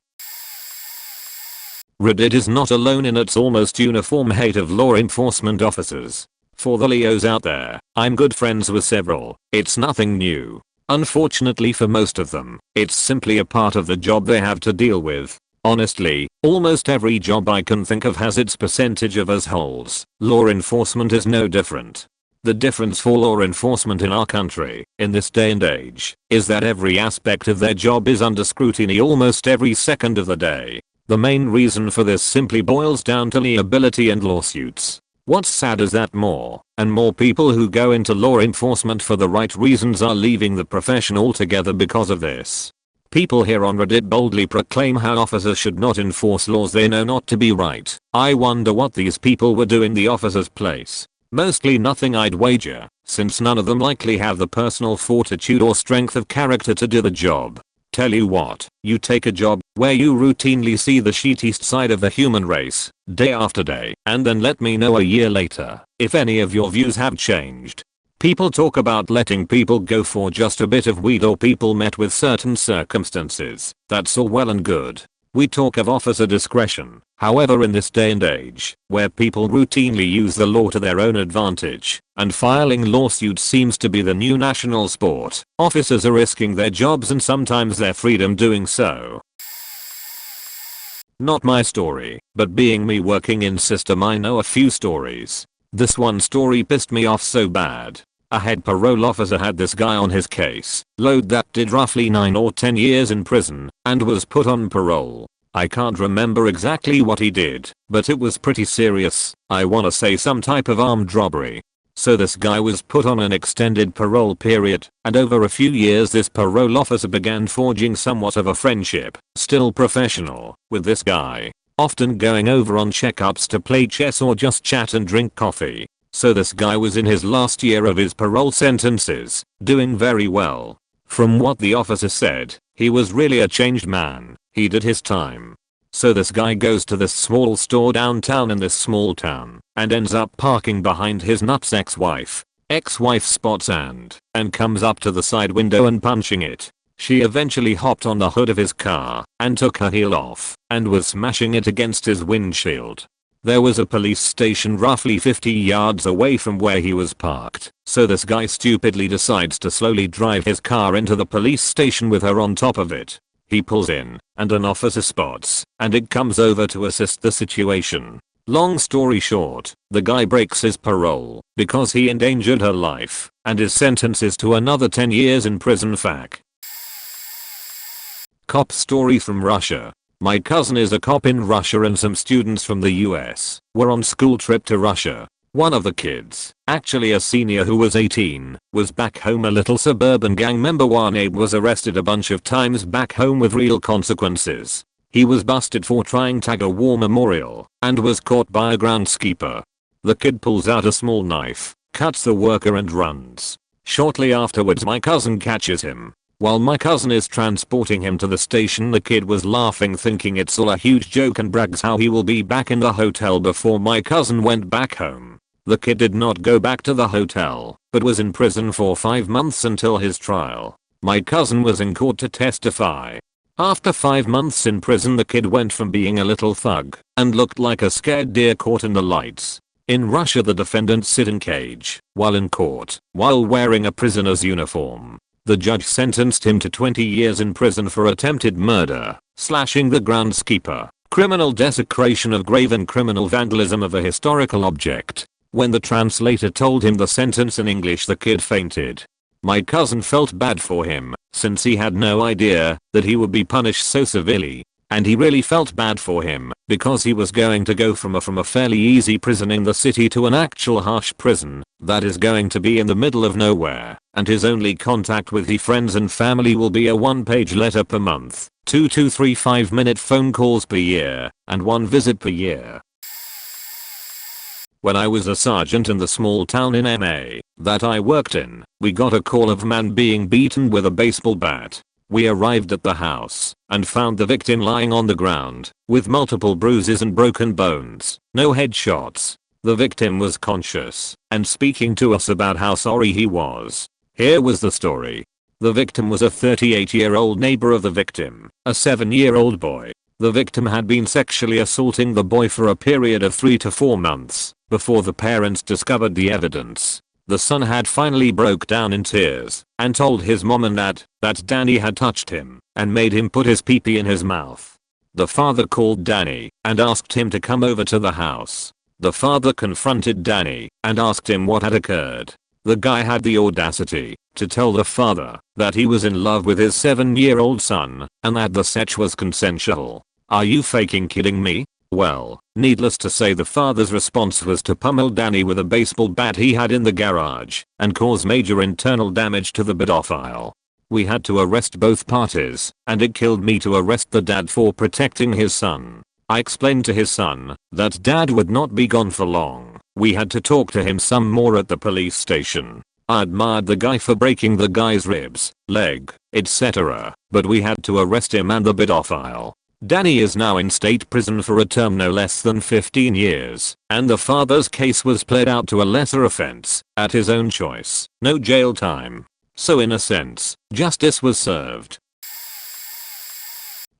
Reddit is not alone in its almost uniform hate of law enforcement officers. For the Leos out there, I'm good friends with several. It's nothing new. Unfortunately for most of them, it's simply a part of the job they have to deal with. Honestly, almost every job I can think of has its percentage of assholes. Law enforcement is no different. The difference for law enforcement in our country, in this day and age, is that every aspect of their job is under scrutiny almost every second of the day. The main reason for this simply boils down to liability and lawsuits. What's sad is that more and more people who go into law enforcement for the right reasons are leaving the profession altogether because of this. People here on Reddit boldly proclaim how officers should not enforce laws they know not to be right. I wonder what these people would do in the officer's place. Mostly nothing, I'd wager, since none of them likely have the personal fortitude or strength of character to do the job. Tell you what, you take a job where you routinely see the shittiest side of the human race, day after day, and then let me know a year later if any of your views have changed. People talk about letting people go for just a bit of weed or people met with certain circumstances. That's all well and good. We talk of officer discretion. However, in this day and age, where people routinely use the law to their own advantage, and filing lawsuits seems to be the new national sport, officers are risking their jobs and sometimes their freedom doing so. Not my story, but being me working in system, I know a few stories. This one story pissed me off so bad. A head parole officer had this guy on his case load that did roughly 9 or 10 years in prison and was put on parole. I can't remember exactly what he did, but it was pretty serious. I wanna say some type of armed robbery. So this guy was put on an extended parole period, and over a few years this parole officer began forging somewhat of a friendship, still professional, with this guy. Often going over on checkups to play chess or just chat and drink coffee. So this guy was in his last year of his parole sentences, doing very well. From what the officer said, he was really a changed man. He did his time. So this guy goes to this small store downtown in this small town and ends up parking behind his nuts ex-wife. Ex-wife spots and comes up to the side window and punching it. She eventually hopped on the hood of his car and took her heel off and was smashing it against his windshield. There was a police station roughly 50 yards away from where he was parked, so this guy stupidly decides to slowly drive his car into the police station with her on top of it. He pulls in, and an officer spots, and it comes over to assist the situation. Long story short, the guy breaks his parole because he endangered her life, and is sentenced to another 10 years in prison. Fact. Cop story from Russia. My cousin is a cop in Russia and some students from the US were on school trip to Russia. One of the kids, actually a senior who was 18, was back home. A little suburban gang member Warnabe was arrested a bunch of times back home with real consequences. He was busted for trying tag a war memorial and was caught by a groundskeeper. The kid pulls out a small knife, cuts the worker and runs. Shortly afterwards my cousin catches him. While my cousin is transporting him to the station, the kid was laughing thinking it's all a huge joke and brags how he will be back in the hotel before my cousin went back home. The kid did not go back to the hotel, but was in prison for 5 months until his trial. My cousin was in court to testify. After 5 months in prison, the kid went from being a little thug and looked like a scared deer caught in the lights. In Russia, the defendants sit in cage while in court while wearing a prisoner's uniform. The judge sentenced him to 20 years in prison for attempted murder, slashing the groundskeeper, criminal desecration of grave and criminal vandalism of a historical object. When the translator told him the sentence in English, the kid fainted. My cousin felt bad for him, since he had no idea that he would be punished so severely. And he really felt bad for him, because he was going to go from a fairly easy prison in the city to an actual harsh prison that is going to be in the middle of nowhere, and his only contact with his friends and family will be a 1-page letter per month, 2 to 3 5-minute phone calls per year, and 1 visit per year. When I was a sergeant in the small town in MA that I worked in, we got a call of a man being beaten with a baseball bat. We arrived at the house and found the victim lying on the ground with multiple bruises and broken bones, no headshots. The victim was conscious and speaking to us about how sorry he was. Here was the story. The victim was a 38-year-old neighbor of the victim, a 7-year-old boy. The victim had been sexually assaulting the boy for a period of 3 to 4 months before the parents discovered the evidence. The son had finally broke down in tears and told his mom and dad that Danny had touched him and made him put his pee-pee in his mouth. The father called Danny and asked him to come over to the house. The father confronted Danny and asked him what had occurred. The guy had the audacity to tell the father that he was in love with his 7-year-old son and that the sex was consensual. "Are you fucking kidding me?" Well, needless to say, the father's response was to pummel Danny with a baseball bat he had in the garage and cause major internal damage to the pedophile. We had to arrest both parties, and it killed me to arrest the dad for protecting his son. I explained to his son that dad would not be gone for long. We had to talk to him some more at the police station. I admired the guy for breaking the guy's ribs, leg, etc., but we had to arrest him and the pedophile. Danny is now in state prison for a term no less than 15 years, and the father's case was played out to a lesser offense, at his own choice, no jail time. So in a sense, justice was served.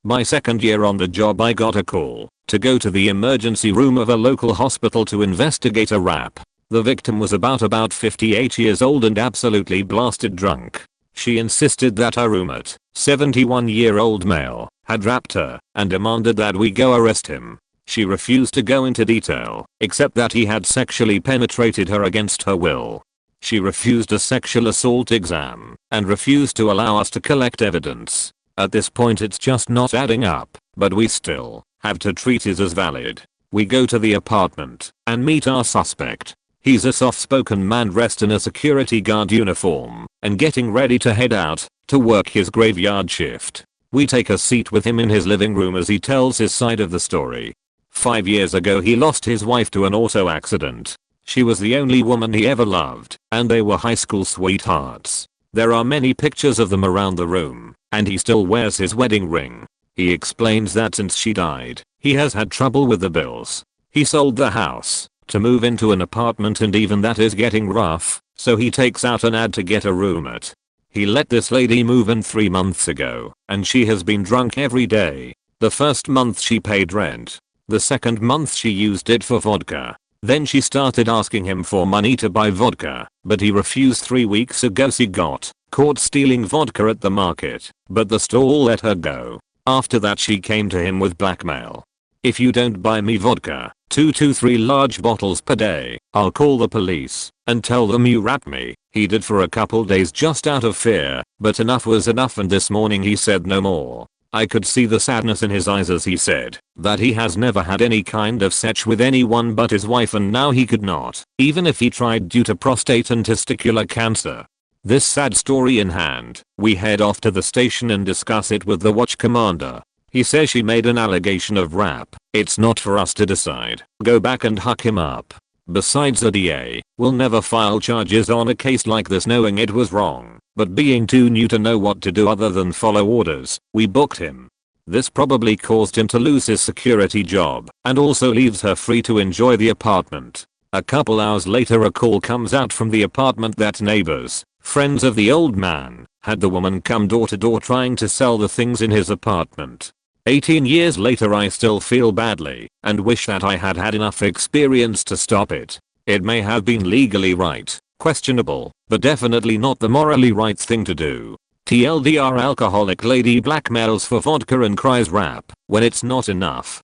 My second year on the job, I got a call to go to the emergency room of a local hospital to investigate a rap. The victim was about 58 years old and absolutely blasted drunk. She insisted that her roommate, 71-year-old male, had rapped her and demanded that we go arrest him. She refused to go into detail, except that he had sexually penetrated her against her will. She refused a sexual assault exam and refused to allow us to collect evidence. At this point it's just not adding up, but we still have to treat it as valid. We go to the apartment and meet our suspect. He's a soft-spoken man dressed in a security guard uniform and getting ready to head out to work his graveyard shift. We take a seat with him in his living room as he tells his side of the story. 5 years ago he lost his wife to an auto accident. She was the only woman he ever loved, and they were high school sweethearts. There are many pictures of them around the room, and he still wears his wedding ring. He explains that since she died, he has had trouble with the bills. He sold the house to move into an apartment, and even that is getting rough, so he takes out an ad to get a roommate. He let this lady move in 3 months ago, and she has been drunk every day. The first month she paid rent. The second month she used it for vodka. Then she started asking him for money to buy vodka, but he refused. 3 weeks ago she got caught stealing vodka at the market, but the store let her go. After that she came to him with blackmail. "If you don't buy me vodka, 2 to 3 large bottles per day, I'll call the police and tell them you rapped me." He did for a couple days just out of fear, but enough was enough, and this morning he said no more. I could see the sadness in his eyes as he said that he has never had any kind of sex with anyone but his wife, and now he could not, even if he tried, due to prostate and testicular cancer. This sad story in hand, we head off to the station and discuss it with the watch commander. He says she made an allegation of rap. It's not for us to decide. Go back and huck him up. Besides, the DA will never file charges on a case like this knowing it was wrong, but being too new to know what to do other than follow orders, we booked him. This probably caused him to lose his security job and also leaves her free to enjoy the apartment. A couple hours later, a call comes out from the apartment that neighbors, friends of the old man, had the woman come door to door trying to sell the things in his apartment. 18 years later, I still feel badly and wish that I had had enough experience to stop it. It may have been legally right, questionable, but definitely not the morally right thing to do. TLDR, alcoholic lady blackmails for vodka and cries rap when it's not enough.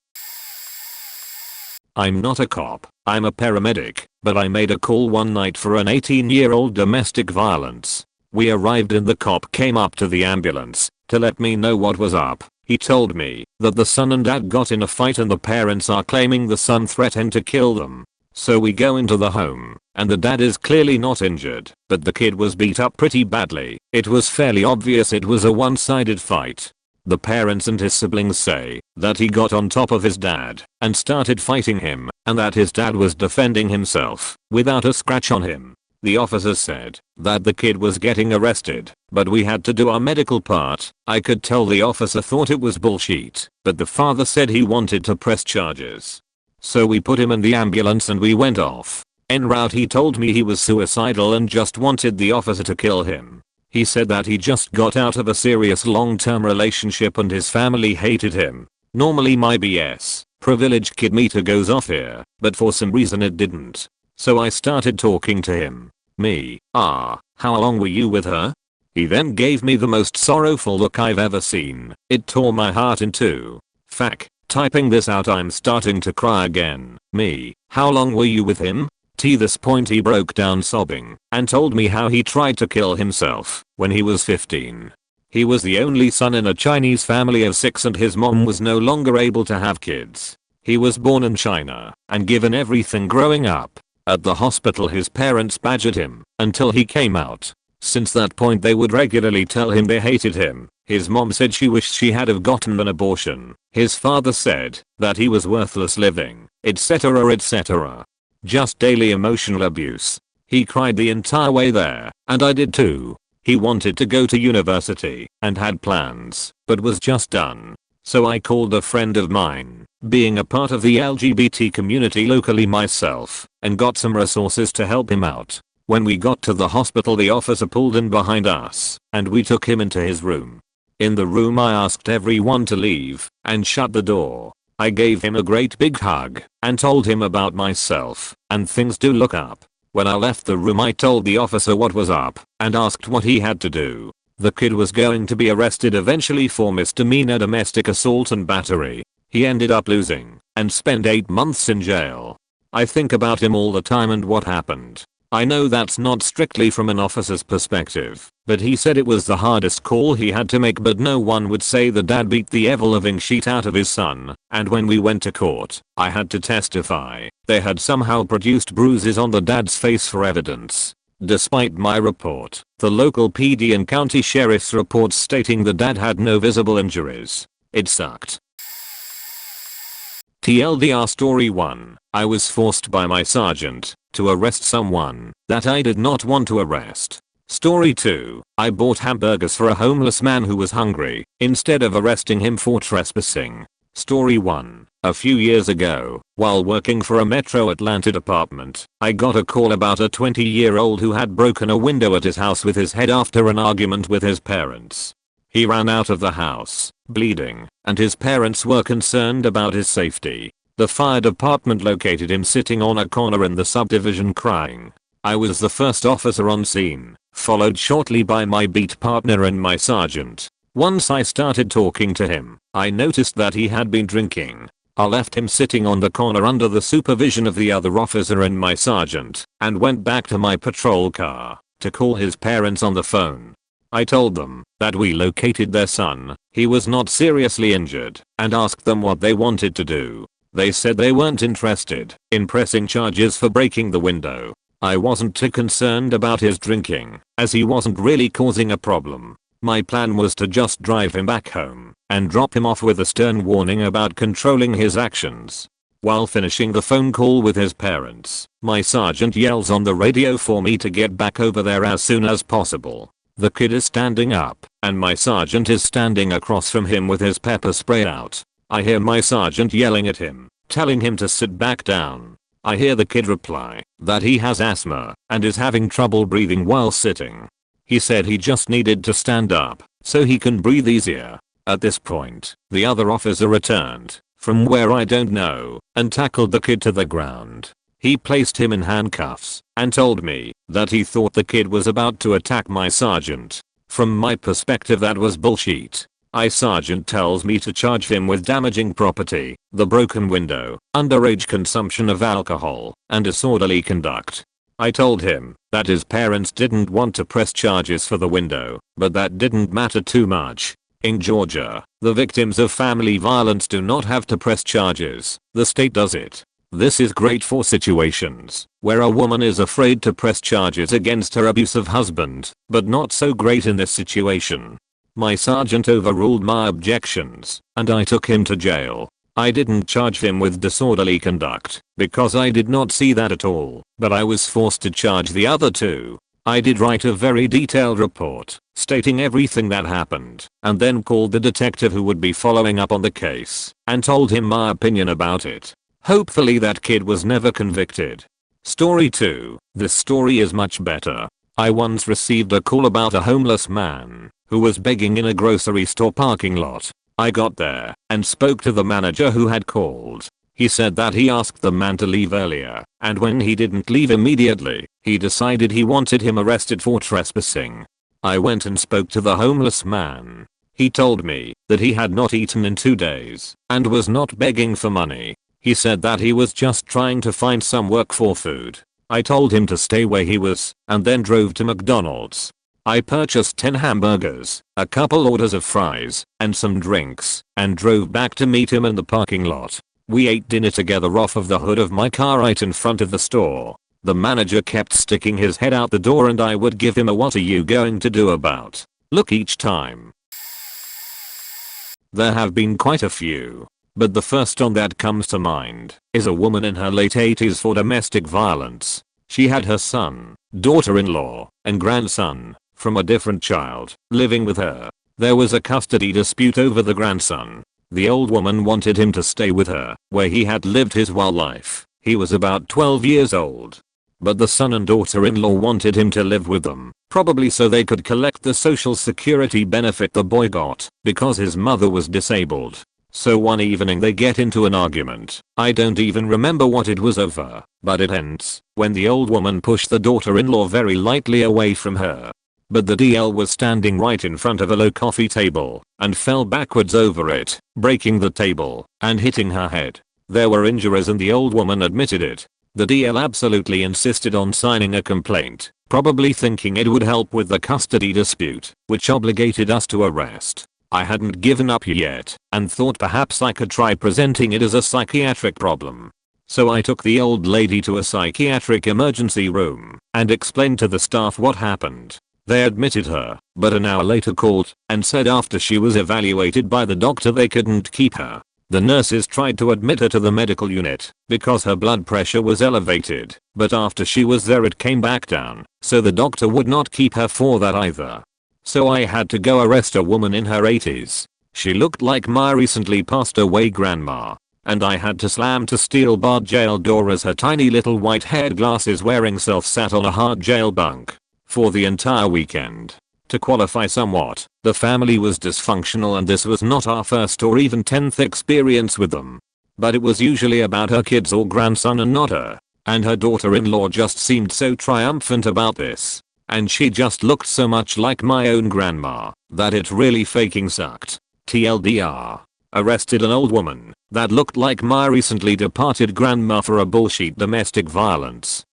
I'm not a cop, I'm a paramedic, but I made a call one night for an 18-year-old domestic violence. We arrived and the cop came up to the ambulance to let me know what was up. He told me that the son and dad got in a fight and the parents are claiming the son threatened to kill them. So we go into the home, and the dad is clearly not injured, but the kid was beat up pretty badly. It was fairly obvious it was a one-sided fight. The parents and his siblings say that he got on top of his dad and started fighting him, and that his dad was defending himself without a scratch on him. The officers said that the kid was getting arrested, but we had to do our medical part. I could tell the officer thought it was bullshit, but the father said he wanted to press charges. So we put him in the ambulance and we went off. En route, he told me he was suicidal and just wanted the officer to kill him. He said that he just got out of a serious long-term relationship and his family hated him. Normally my BS, privileged kid meter goes off here, but for some reason it didn't. So I started talking to him. How long were you with her? He then gave me the most sorrowful look I've ever seen. It tore my heart in two. Typing this out, I'm starting to cry again. How long were you with him? This point he broke down sobbing and told me how he tried to kill himself when he was 15. He was the only son in a Chinese family of 6 and his mom was no longer able to have kids. He was born in China and given everything growing up. At the hospital his parents badgered him until he came out. Since that point they would regularly tell him they hated him. His mom said she wished she had have gotten an abortion. His father said that he was worthless living, etc, etc. Just daily emotional abuse. He cried the entire way there, and I did too. He wanted to go to university and had plans, but was just done. So I called a friend of mine, being a part of the LGBT community locally myself, and got some resources to help him out. When we got to the hospital the officer pulled in behind us, and we took him into his room. In the room I asked everyone to leave, and shut the door. I gave him a great big hug, and told him about myself, and things to look up. When I left the room I told the officer what was up, and asked what he had to do. The kid was going to be arrested eventually for misdemeanor domestic assault and battery. He ended up losing, and spent 8 months in jail. I think about him all the time and what happened. I know that's not strictly from an officer's perspective, but he said it was the hardest call he had to make, but no one would say the dad beat the ever-living shit out of his son, and when we went to court, I had to testify. They had somehow produced bruises on the dad's face for evidence. Despite my report, the local PD and county sheriff's reports stating the dad had no visible injuries. It sucked. TLDR Story 1. I was forced by my sergeant to arrest someone that I did not want to arrest. Story 2. I bought hamburgers for a homeless man who was hungry instead of arresting him for trespassing. Story 1. A few years ago, while working for a Metro Atlanta department, I got a call about a 20-year-old who had broken a window at his house with his head after an argument with his parents. He ran out of the house, bleeding, and his parents were concerned about his safety. The fire department located him sitting on a corner in the subdivision crying. I was the first officer on scene, followed shortly by my beat partner and my sergeant. Once I started talking to him, I noticed that he had been drinking. I left him sitting on the corner under the supervision of the other officer and my sergeant, and went back to my patrol car to call his parents on the phone. I told them that we located their son, he was not seriously injured, and asked them what they wanted to do. They said they weren't interested in pressing charges for breaking the window. I wasn't too concerned about his drinking, as he wasn't really causing a problem. My plan was to just drive him back home and drop him off with a stern warning about controlling his actions. While finishing the phone call with his parents, my sergeant yells on the radio for me to get back over there as soon as possible. The kid is standing up, and my sergeant is standing across from him with his pepper spray out. I hear my sergeant yelling at him, telling him to sit back down. I hear the kid reply that he has asthma and is having trouble breathing while sitting. He said he just needed to stand up so he can breathe easier. At this point, the other officer returned from where I don't know and tackled the kid to the ground. He placed him in handcuffs and told me that he thought the kid was about to attack my sergeant. From my perspective, that was bullshit. My sergeant tells me to charge him with damaging property, the broken window, underage consumption of alcohol, and disorderly conduct. I told him that his parents didn't want to press charges for the window, but that didn't matter too much. In Georgia, the victims of family violence do not have to press charges, the state does it. This is great for situations where a woman is afraid to press charges against her abusive husband, but not so great in this situation. My sergeant overruled my objections, and I took him to jail. I didn't charge him with disorderly conduct, because I did not see that at all, but I was forced to charge the other two. I did write a very detailed report, stating everything that happened, and then called the detective who would be following up on the case, and told him my opinion about it. Hopefully that kid was never convicted. Story 2. This story is much better. I once received a call about a homeless man who was begging in a grocery store parking lot. I got there and spoke to the manager who had called. He said that he asked the man to leave earlier, and when he didn't leave immediately, he decided he wanted him arrested for trespassing. I went and spoke to the homeless man. He told me that he had not eaten in 2 days and was not begging for money. He said that he was just trying to find some work for food. I told him to stay where he was and then drove to McDonald's. I purchased 10 hamburgers, a couple orders of fries, and some drinks, and drove back to meet him in the parking lot. We ate dinner together off of the hood of my car right in front of the store. The manager kept sticking his head out the door and I would give him a "what are you going to do about?" look each time. There have been quite a few, but the first one that comes to mind is a woman in her late 80s for domestic violence. She had her son, daughter-in-law, and grandson from a different child living with her. There was a custody dispute over the grandson. The old woman wanted him to stay with her, where he had lived his whole life. He was about 12 years old. But the son and daughter-in-law wanted him to live with them, probably so they could collect the social security benefit the boy got, because his mother was disabled. So one evening they get into an argument. I don't even remember what it was over, but it ends when the old woman pushed the daughter-in-law very lightly away from her. But the DL was standing right in front of a low coffee table and fell backwards over it, breaking the table and hitting her head. There were injuries and the old woman admitted it. The DL absolutely insisted on signing a complaint, probably thinking it would help with the custody dispute, which obligated us to arrest. I hadn't given up yet and thought perhaps I could try presenting it as a psychiatric problem. So I took the old lady to a psychiatric emergency room and explained to the staff what happened. They admitted her, but an hour later called and said after she was evaluated by the doctor they couldn't keep her. The nurses tried to admit her to the medical unit because her blood pressure was elevated, but after she was there it came back down, so the doctor would not keep her for that either. So I had to go arrest a woman in her 80s. She looked like my recently passed away grandma, and I had to slam to steel barred jail door as her tiny little white-haired glasses-wearing self sat on a hard jail bunk for the entire weekend. To qualify somewhat, the family was dysfunctional and this was not our first or even 10th experience with them. But it was usually about her kids or grandson and not her. And her daughter-in-law just seemed so triumphant about this. And she just looked so much like my own grandma that it really fucking sucked. TLDR. Arrested an old woman that looked like my recently departed grandma for a bullshit domestic violence.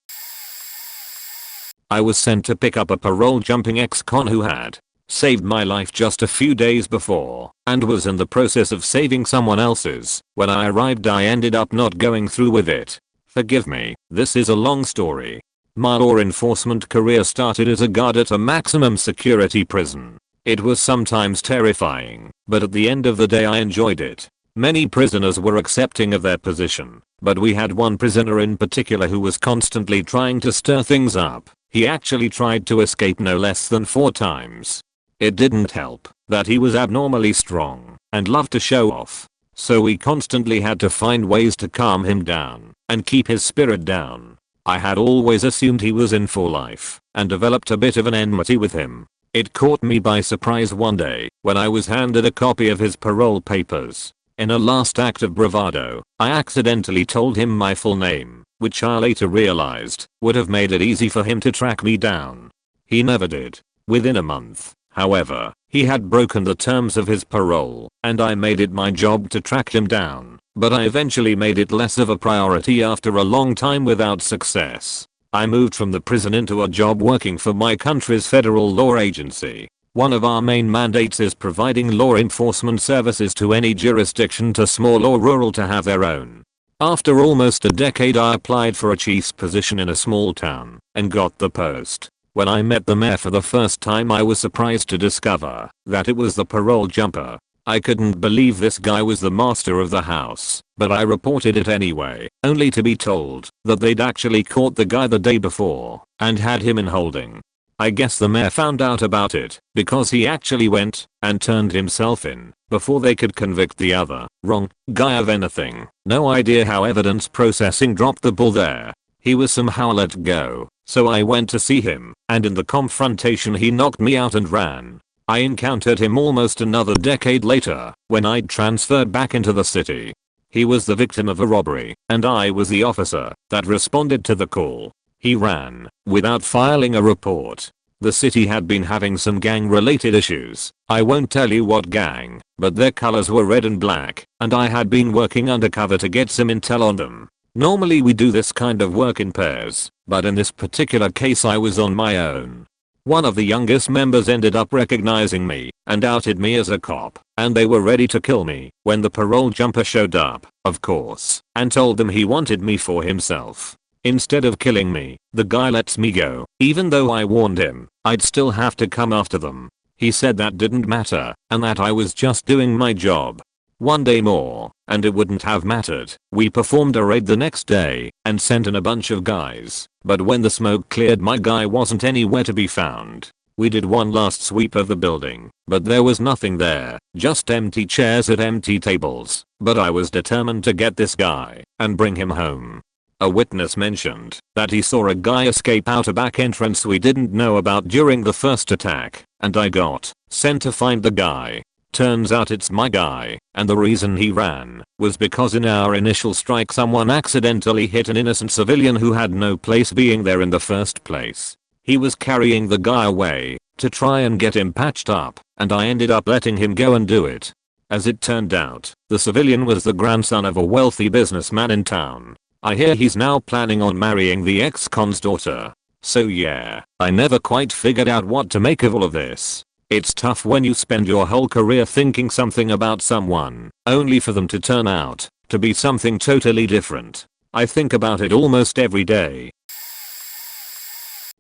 I was sent to pick up a parole jumping ex-con who had saved my life just a few days before and was in the process of saving someone else's. When I arrived I ended up not going through with it. Forgive me, this is a long story. My law enforcement career started as a guard at a maximum security prison. It was sometimes terrifying, but at the end of the day I enjoyed it. Many prisoners were accepting of their position but we had one prisoner in particular who was constantly trying to stir things up. He actually tried to escape no less than 4 times. It didn't help that he was abnormally strong and loved to show off. So we constantly had to find ways to calm him down and keep his spirit down. I had always assumed he was in for life and developed a bit of an enmity with him. It caught me by surprise one day when I was handed a copy of his parole papers. In a last act of bravado, I accidentally told him my full name, which I later realized would have made it easy for him to track me down. He never did. Within a month, however, he had broken the terms of his parole, and I made it my job to track him down, but I eventually made it less of a priority after a long time without success. I moved from the prison into a job working for my country's federal law agency. One of our main mandates is providing law enforcement services to any jurisdiction too small or rural to have their own. After almost a decade, I applied for a chief's position in a small town and got the post. When I met the mayor for the first time, I was surprised to discover that it was the parole jumper. I couldn't believe this guy was the master of the house, but I reported it anyway, only to be told that they'd actually caught the guy the day before and had him in holding. I guess the mayor found out about it because he actually went and turned himself in before they could convict the other wrong guy of anything. No idea how evidence processing dropped the ball there. He was somehow let go, so I went to see him, and in the confrontation he knocked me out and ran. I encountered him almost another decade later when I'd transferred back into the city. He was the victim of a robbery, and I was the officer that responded to the call. He ran without filing a report. The city had been having some gang-related issues. I won't tell you what gang, but their colors were red and black, and I had been working undercover to get some intel on them. Normally we do this kind of work in pairs, but in this particular case I was on my own. One of the youngest members ended up recognizing me and outed me as a cop, and they were ready to kill me when the parole jumper showed up, of course, and told them he wanted me for himself. Instead of killing me, the guy lets me go. Even though I warned him I'd still have to come after them. He said that didn't matter and that I was just doing my job. One day more, and it wouldn't have mattered. We performed a raid the next day and sent in a bunch of guys, but when the smoke cleared, my guy wasn't anywhere to be found. We did one last sweep of the building, but there was nothing there, just empty chairs at empty tables. But I was determined to get this guy and bring him home. A witness mentioned that he saw a guy escape out a back entrance we didn't know about during the first attack, and I got sent to find the guy. Turns out it's my guy, and the reason he ran was because in our initial strike someone accidentally hit an innocent civilian who had no place being there in the first place. He was carrying the guy away to try and get him patched up, and I ended up letting him go and do it. As it turned out, the civilian was the grandson of a wealthy businessman in town. I hear he's now planning on marrying the ex-con's daughter. So yeah, I never quite figured out what to make of all of this. It's tough when you spend your whole career thinking something about someone, only for them to turn out to be something totally different. I think about it almost every day.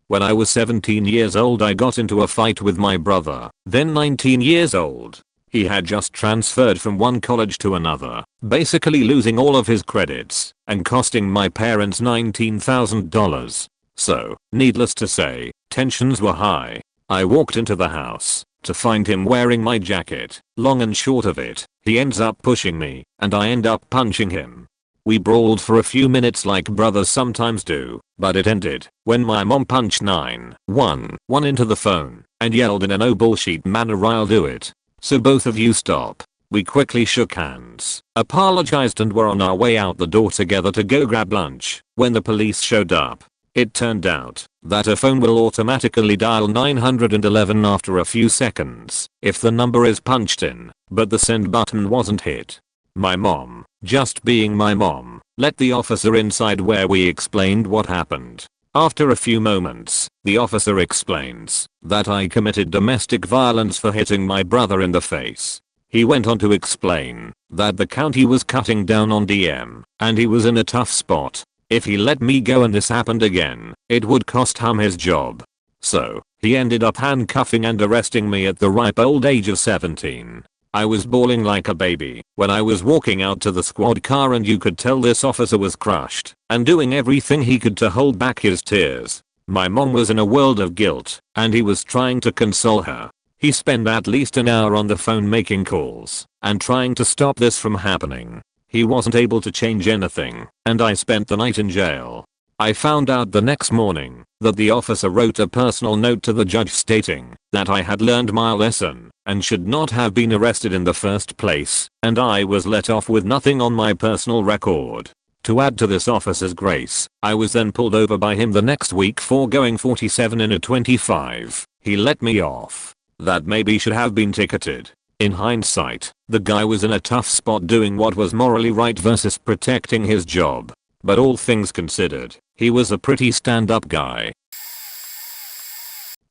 When I was 17 years old, I got into a fight with my brother, then 19 years old. He had just transferred from one college to another, basically losing all of his credits and costing my parents $19,000. So, needless to say, tensions were high. I walked into the house to find him wearing my jacket. Long and short of it, he ends up pushing me, and I end up punching him. We brawled for a few minutes like brothers sometimes do, but it ended when my mom punched 911 into the phone and yelled in a no bullshit manner, "I'll do it. So both of you stop." We quickly shook hands, apologized, and were on our way out the door together to go grab lunch when the police showed up. It turned out that a phone will automatically dial 911 after a few seconds if the number is punched in, but the send button wasn't hit. My mom, just being my mom, let the officer inside where we explained what happened. After a few moments, the officer explains that I committed domestic violence for hitting my brother in the face. He went on to explain that the county was cutting down on DM and he was in a tough spot. If he let me go and this happened again, it would cost him his job. So, he ended up handcuffing and arresting me at the ripe old age of 17. I was bawling like a baby when I was walking out to the squad car, and you could tell this officer was crushed and doing everything he could to hold back his tears. My mom was in a world of guilt and he was trying to console her. He spent at least an hour on the phone making calls and trying to stop this from happening. He wasn't able to change anything, and I spent the night in jail. I found out the next morning that the officer wrote a personal note to the judge stating that I had learned my lesson and should not have been arrested in the first place, and I was let off with nothing on my personal record. To add to this officer's grace, I was then pulled over by him the next week for going 47 in a 25. He let me off. That maybe should have been ticketed. In hindsight, the guy was in a tough spot doing what was morally right versus protecting his job. But all things considered, he was a pretty stand-up guy.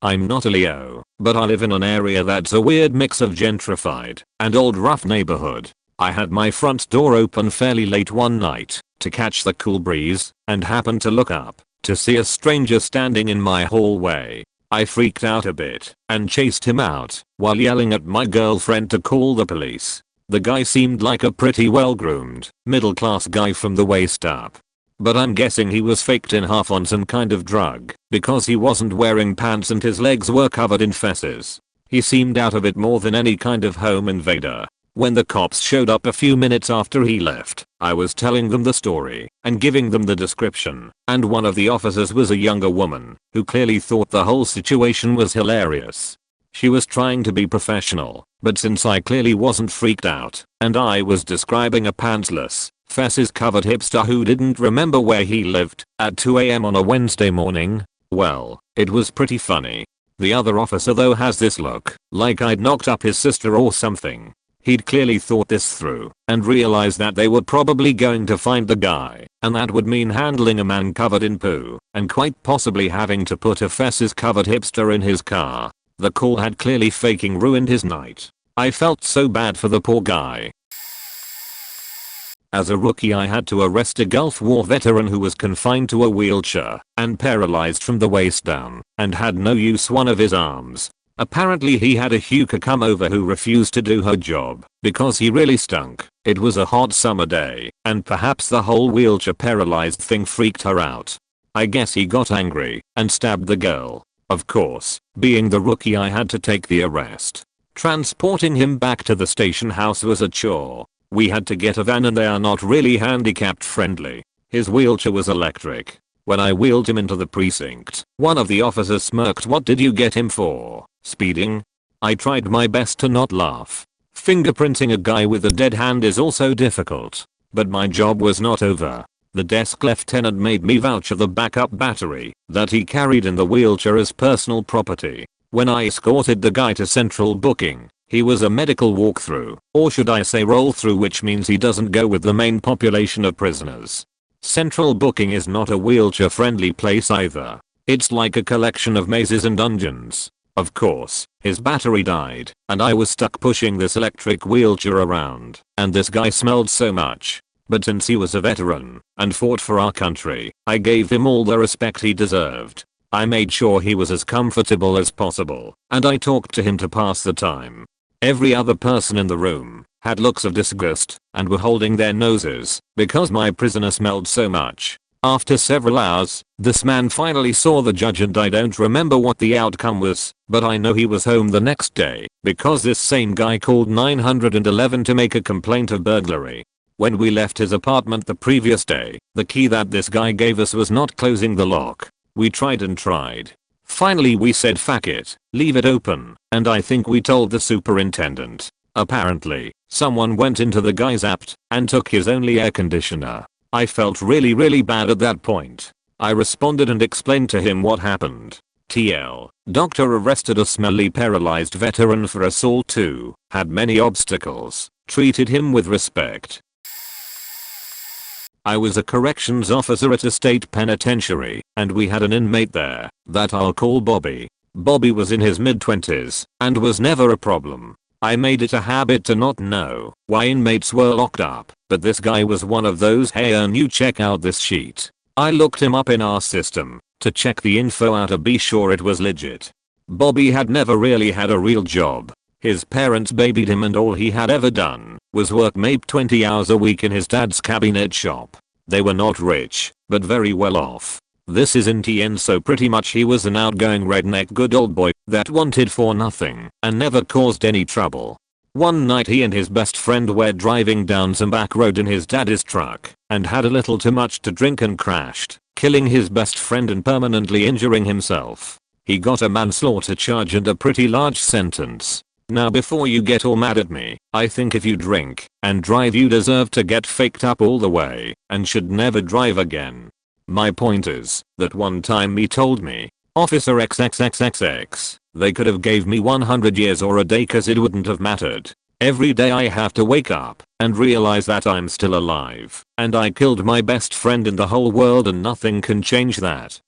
I'm not a Leo, but I live in an area that's a weird mix of gentrified and old rough neighborhood. I had my front door open fairly late one night to catch the cool breeze and happened to look up to see a stranger standing in my hallway. I freaked out a bit and chased him out while yelling at my girlfriend to call the police. The guy seemed like a pretty well-groomed, middle-class guy from the waist up. But I'm guessing he was faked in half on some kind of drug because he wasn't wearing pants and his legs were covered in fesses. He seemed out of it more than any kind of home invader. When the cops showed up a few minutes after he left, I was telling them the story and giving them the description, and one of the officers was a younger woman who clearly thought the whole situation was hilarious. She was trying to be professional, but since I clearly wasn't freaked out and I was describing a pantsless, fesses covered hipster who didn't remember where he lived at 2 AM on a Wednesday morning, well, it was pretty funny. The other officer though has this look like I'd knocked up his sister or something. He'd clearly thought this through and realized that they were probably going to find the guy, and that would mean handling a man covered in poo and quite possibly having to put a fesses covered hipster in his car. The call had clearly faking ruined his night. I felt so bad for the poor guy. As a rookie, I had to arrest a Gulf War veteran who was confined to a wheelchair and paralyzed from the waist down and had no use one of his arms. Apparently he had a hooker come over who refused to do her job because he really stunk. It was a hot summer day and perhaps the whole wheelchair paralyzed thing freaked her out. I guess he got angry and stabbed the girl. Of course, being the rookie, I had to take the arrest. Transporting him back to the station house was a chore. We had to get a van and they are not really handicapped friendly. His wheelchair was electric. When I wheeled him into the precinct, one of the officers smirked. "What did you get him for? Speeding?" I tried my best to not laugh. Fingerprinting a guy with a dead hand is also difficult. But my job was not over. The desk lieutenant made me vouch for the backup battery that he carried in the wheelchair as personal property. When I escorted the guy to central booking, he was a medical walkthrough, or should I say roll through, which means he doesn't go with the main population of prisoners. Central booking is not a wheelchair friendly place either. It's like a collection of mazes and dungeons. Of course, his battery died and I was stuck pushing this electric wheelchair around, and this guy smelled so much. But since he was a veteran and fought for our country, I gave him all the respect he deserved. I made sure he was as comfortable as possible and I talked to him to pass the time. Every other person in the room had looks of disgust and were holding their noses because my prisoner smelled so much. After several hours, this man finally saw the judge, and I don't remember what the outcome was, but I know he was home the next day because this same guy called 911 to make a complaint of burglary. When we left his apartment the previous day, the key that this guy gave us was not closing the lock. We tried and tried. Finally we said fuck it, leave it open, and I think we told the superintendent. Apparently, someone went into the guy's apt and took his only air conditioner. I felt really bad at that point. I responded and explained to him what happened. TL, doctor arrested a smelly paralyzed veteran for assault too, had many obstacles, treated him with respect. I was a corrections officer at a state penitentiary, and we had an inmate there that I'll call Bobby. Bobby was in his mid-20s and was never a problem. I made it a habit to not know why inmates were locked up, but this guy was one of those "hey you check out this sheet." I looked him up in our system to check the info out to be sure it was legit. Bobby had never really had a real job. His parents babied him and all he had ever done was work maybe 20 hours a week in his dad's cabinet shop. They were not rich, but very well off. This isn't TN, so pretty much he was an outgoing redneck good old boy that wanted for nothing and never caused any trouble. One night he and his best friend were driving down some back road in his daddy's truck and had a little too much to drink and crashed, killing his best friend and permanently injuring himself. He got a manslaughter charge and a pretty large sentence. Now before you get all mad at me, I think if you drink and drive you deserve to get faked up all the way and should never drive again. My point is that one time he told me, Officer XXXXX, they could have gave me 100 years or a day cause it wouldn't have mattered. Every day I have to wake up and realize that I'm still alive and I killed my best friend in the whole world and nothing can change that.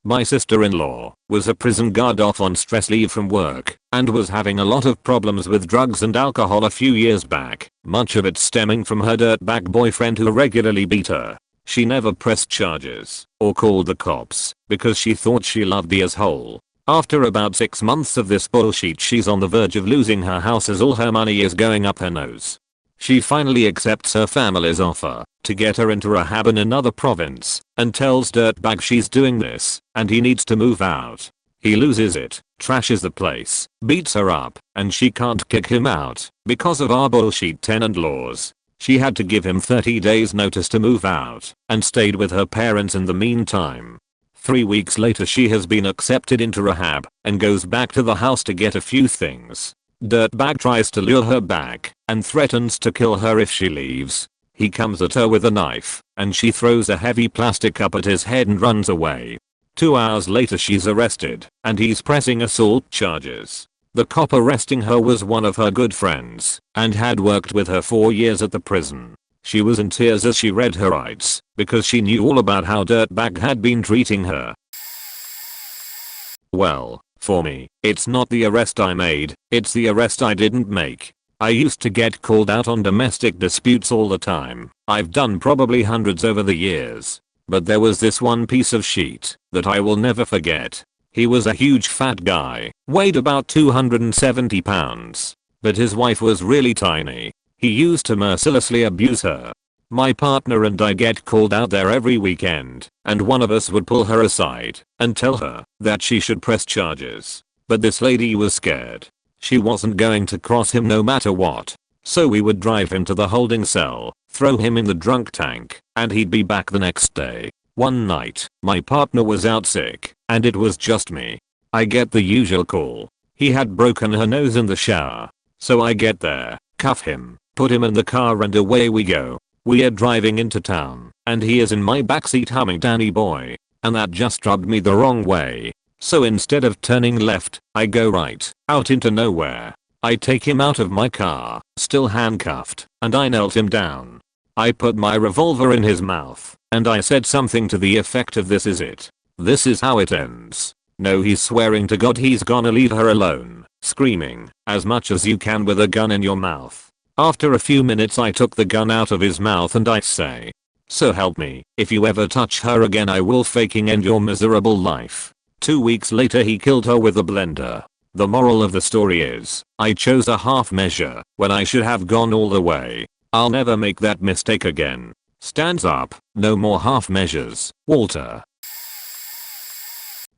My sister-in-law was a prison guard off on stress leave from work and was having a lot of problems with drugs and alcohol a few years back, much of it stemming from her dirtbag boyfriend who regularly beat her. She never pressed charges or called the cops because she thought she loved the asshole. After about 6 months of this bullshit, she's on the verge of losing her house as all her money is going up her nose. She finally accepts her family's offer to get her into rehab in another province and tells dirtbag she's doing this and he needs to move out. He loses it, trashes the place, beats her up, and she can't kick him out because of our bullshit tenant laws. She had to give him 30 days notice to move out and stayed with her parents in the meantime. 3 weeks later she has been accepted into rehab and goes back to the house to get a few things. Dirtbag tries to lure her back and threatens to kill her if she leaves. He comes at her with a knife and she throws a heavy plastic cup at his head and runs away. 2 hours later she's arrested and he's pressing assault charges. The cop arresting her was one of her good friends and had worked with her 4 years at the prison. She was in tears as she read her rights because she knew all about how dirtbag had been treating her. Well, for me, it's not the arrest I made, it's the arrest I didn't make. I used to get called out on domestic disputes all the time. I've done probably hundreds over the years. But there was this one piece of shit that I will never forget. He was a huge fat guy, weighed about 270 pounds. But his wife was really tiny. He used to mercilessly abuse her. My partner and I get called out there every weekend, and one of us would pull her aside and tell her that she should press charges. But this lady was scared. She wasn't going to cross him no matter what. So we would drive him to the holding cell, throw him in the drunk tank, and he'd be back the next day. One night, my partner was out sick, and it was just me. I get the usual call. He had broken her nose in the shower. So I get there, cuff him, put him in the car and away we go. We are driving into town, and he is in my backseat humming Danny Boy, and that just rubbed me the wrong way. So instead of turning left, I go right, out into nowhere. I take him out of my car, still handcuffed, and I knelt him down. I put my revolver in his mouth, and I said something to the effect of "This is it. This is how it ends." No, he's swearing to God he's gonna leave her alone, screaming as much as you can with a gun in your mouth. After a few minutes I took the gun out of his mouth and I say, "So help me, if you ever touch her again I will fucking end your miserable life." 2 weeks later he killed her with a blender. The moral of the story is, I chose a half measure when I should have gone all the way. I'll never make that mistake again. Stands up, no more half measures, Walter.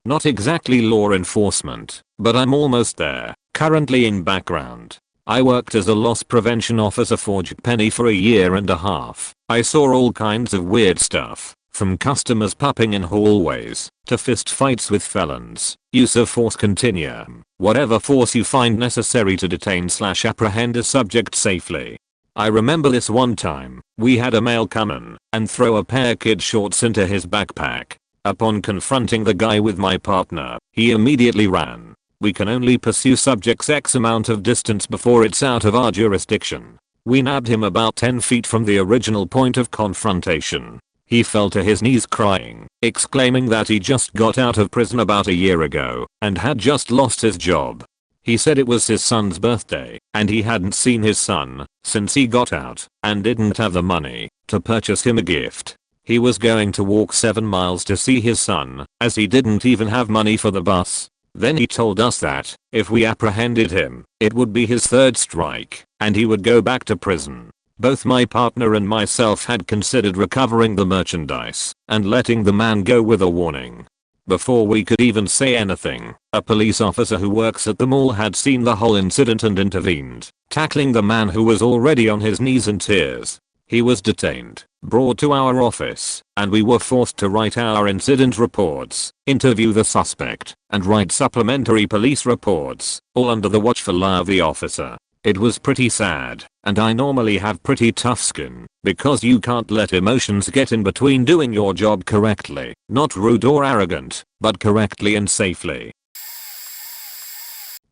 Not exactly law enforcement, but I'm almost there. Currently in background. I worked as a loss prevention officer for JCPenney for a year and a half. I saw all kinds of weird stuff, from customers pupping in hallways, to fist fights with felons, use of force continuum, whatever force you find necessary to detain/apprehend a subject safely. I remember this one time, we had a male come in and throw a pair of kid shorts into his backpack. Upon confronting the guy with my partner, he immediately ran. We can only pursue subjects X amount of distance before it's out of our jurisdiction. We nabbed him about 10 feet from the original point of confrontation. He fell to his knees crying, exclaiming that he just got out of prison about a year ago and had just lost his job. He said it was his son's birthday and he hadn't seen his son since he got out and didn't have the money to purchase him a gift. He was going to walk 7 miles to see his son as he didn't even have money for the bus. Then he told us that, if we apprehended him, it would be his third strike, and he would go back to prison. Both my partner and myself had considered recovering the merchandise and letting the man go with a warning. Before we could even say anything, a police officer who works at the mall had seen the whole incident and intervened, tackling the man who was already on his knees in tears. He was detained, brought to our office, and we were forced to write our incident reports, interview the suspect, and write supplementary police reports, all under the watchful eye of the officer. It was pretty sad, and I normally have pretty tough skin, because you can't let emotions get in between doing your job correctly, not rude or arrogant, but correctly and safely.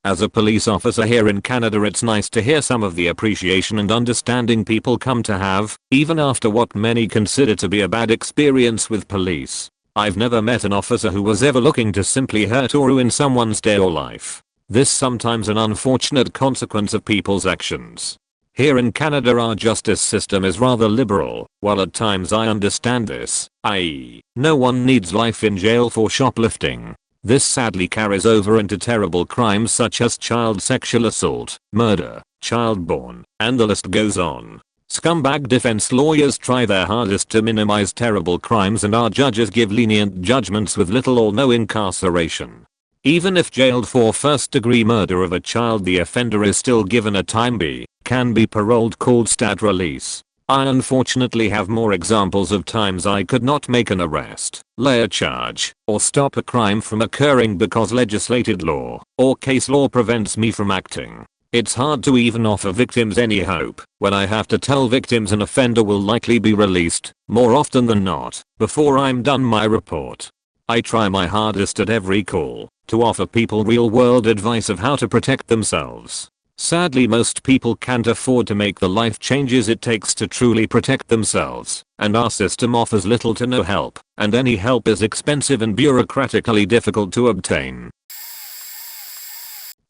As a police officer here in Canada, it's nice to hear some of the appreciation and understanding people come to have, even after what many consider to be a bad experience with police. I've never met an officer who was ever looking to simply hurt or ruin someone's day or life. This sometimes an unfortunate consequence of people's actions. Here in Canada our justice system is rather liberal, while at times I understand this, i.e., no one needs life in jail for shoplifting. This sadly carries over into terrible crimes such as child sexual assault, murder, child porn, and the list goes on. Scumbag defense lawyers try their hardest to minimize terrible crimes, and our judges give lenient judgments with little or no incarceration. Even if jailed for first-degree murder of a child, the offender is still given a time can be paroled, called stat release. I unfortunately have more examples of times I could not make an arrest, lay a charge, or stop a crime from occurring because legislated law or case law prevents me from acting. It's hard to even offer victims any hope when I have to tell victims an offender will likely be released, more often than not, before I'm done my report. I try my hardest at every call to offer people real-world advice of how to protect themselves. Sadly, most people can't afford to make the life changes it takes to truly protect themselves, and our system offers little to no help, and any help is expensive and bureaucratically difficult to obtain.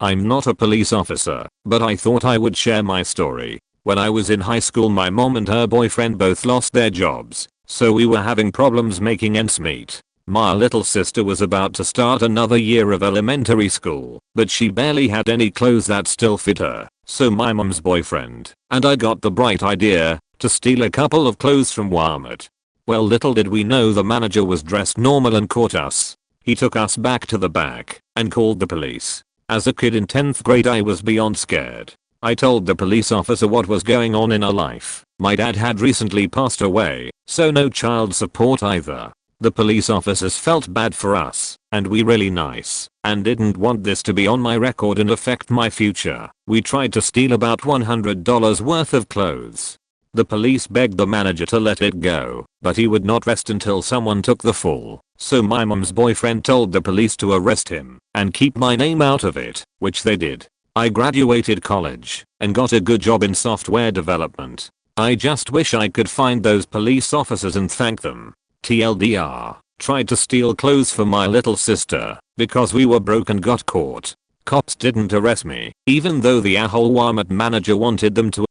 I'm not a police officer, but I thought I would share my story. When I was in high school, my mom and her boyfriend both lost their jobs, so we were having problems making ends meet. My little sister was about to start another year of elementary school, but she barely had any clothes that still fit her, so my mom's boyfriend and I got the bright idea to steal a couple of clothes from Walmart. Well, little did we know the manager was dressed normal and caught us. He took us back to the back and called the police. As a kid in 10th grade, I was beyond scared. I told the police officer what was going on in our life. My dad had recently passed away, so no child support either. The police officers felt bad for us, and we really nice, and didn't want this to be on my record and affect my future. We tried to steal about $100 worth of clothes. The police begged the manager to let it go, but he would not rest until someone took the fall. So my mom's boyfriend told the police to arrest him and keep my name out of it, which they did. I graduated college and got a good job in software development. I just wish I could find those police officers and thank them. TLDR, tried to steal clothes for my little sister because we were broke and got caught. Cops didn't arrest me, even though the asshole Walmart manager wanted them to.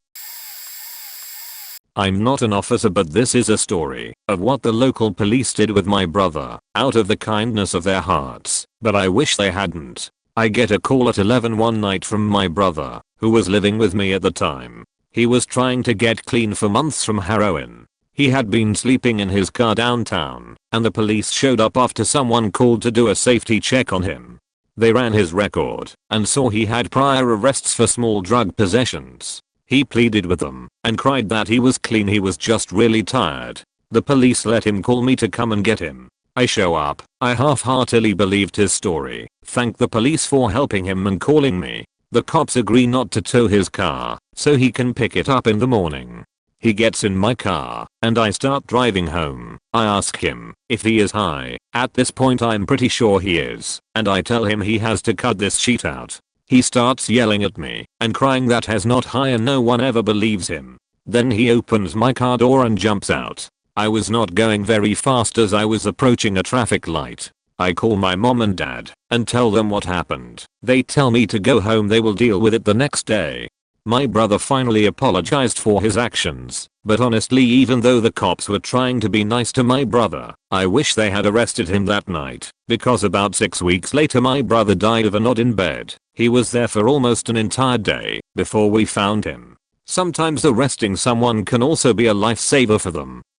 I'm not an officer, but this is a story of what the local police did with my brother out of the kindness of their hearts, but I wish they hadn't. I get a call at 11 one night from my brother, who was living with me at the time. He was trying to get clean for months from heroin. He had been sleeping in his car downtown, and the police showed up after someone called to do a safety check on him. They ran his record and saw he had prior arrests for small drug possessions. He pleaded with them and cried that he was clean, he was just really tired. The police let him call me to come and get him. I show up. I half-heartedly believed his story, thanked the police for helping him and calling me. The cops agree not to tow his car so he can pick it up in the morning. He gets in my car, and I start driving home. I ask him if he is high. At this point I'm pretty sure he is, and I tell him he has to cut this shit out. He starts yelling at me and crying that he's not high, and no one ever believes him. Then he opens my car door and jumps out. I was not going very fast as I was approaching a traffic light. I call my mom and dad and tell them what happened. They tell me to go home, they will deal with it the next day. My brother finally apologized for his actions But honestly, even though the cops were trying to be nice to my brother, I wish they had arrested him that night, because about 6 weeks later my brother died of a nod in bed. He was there for almost an entire day before we found him. Sometimes arresting someone can also be a lifesaver for them.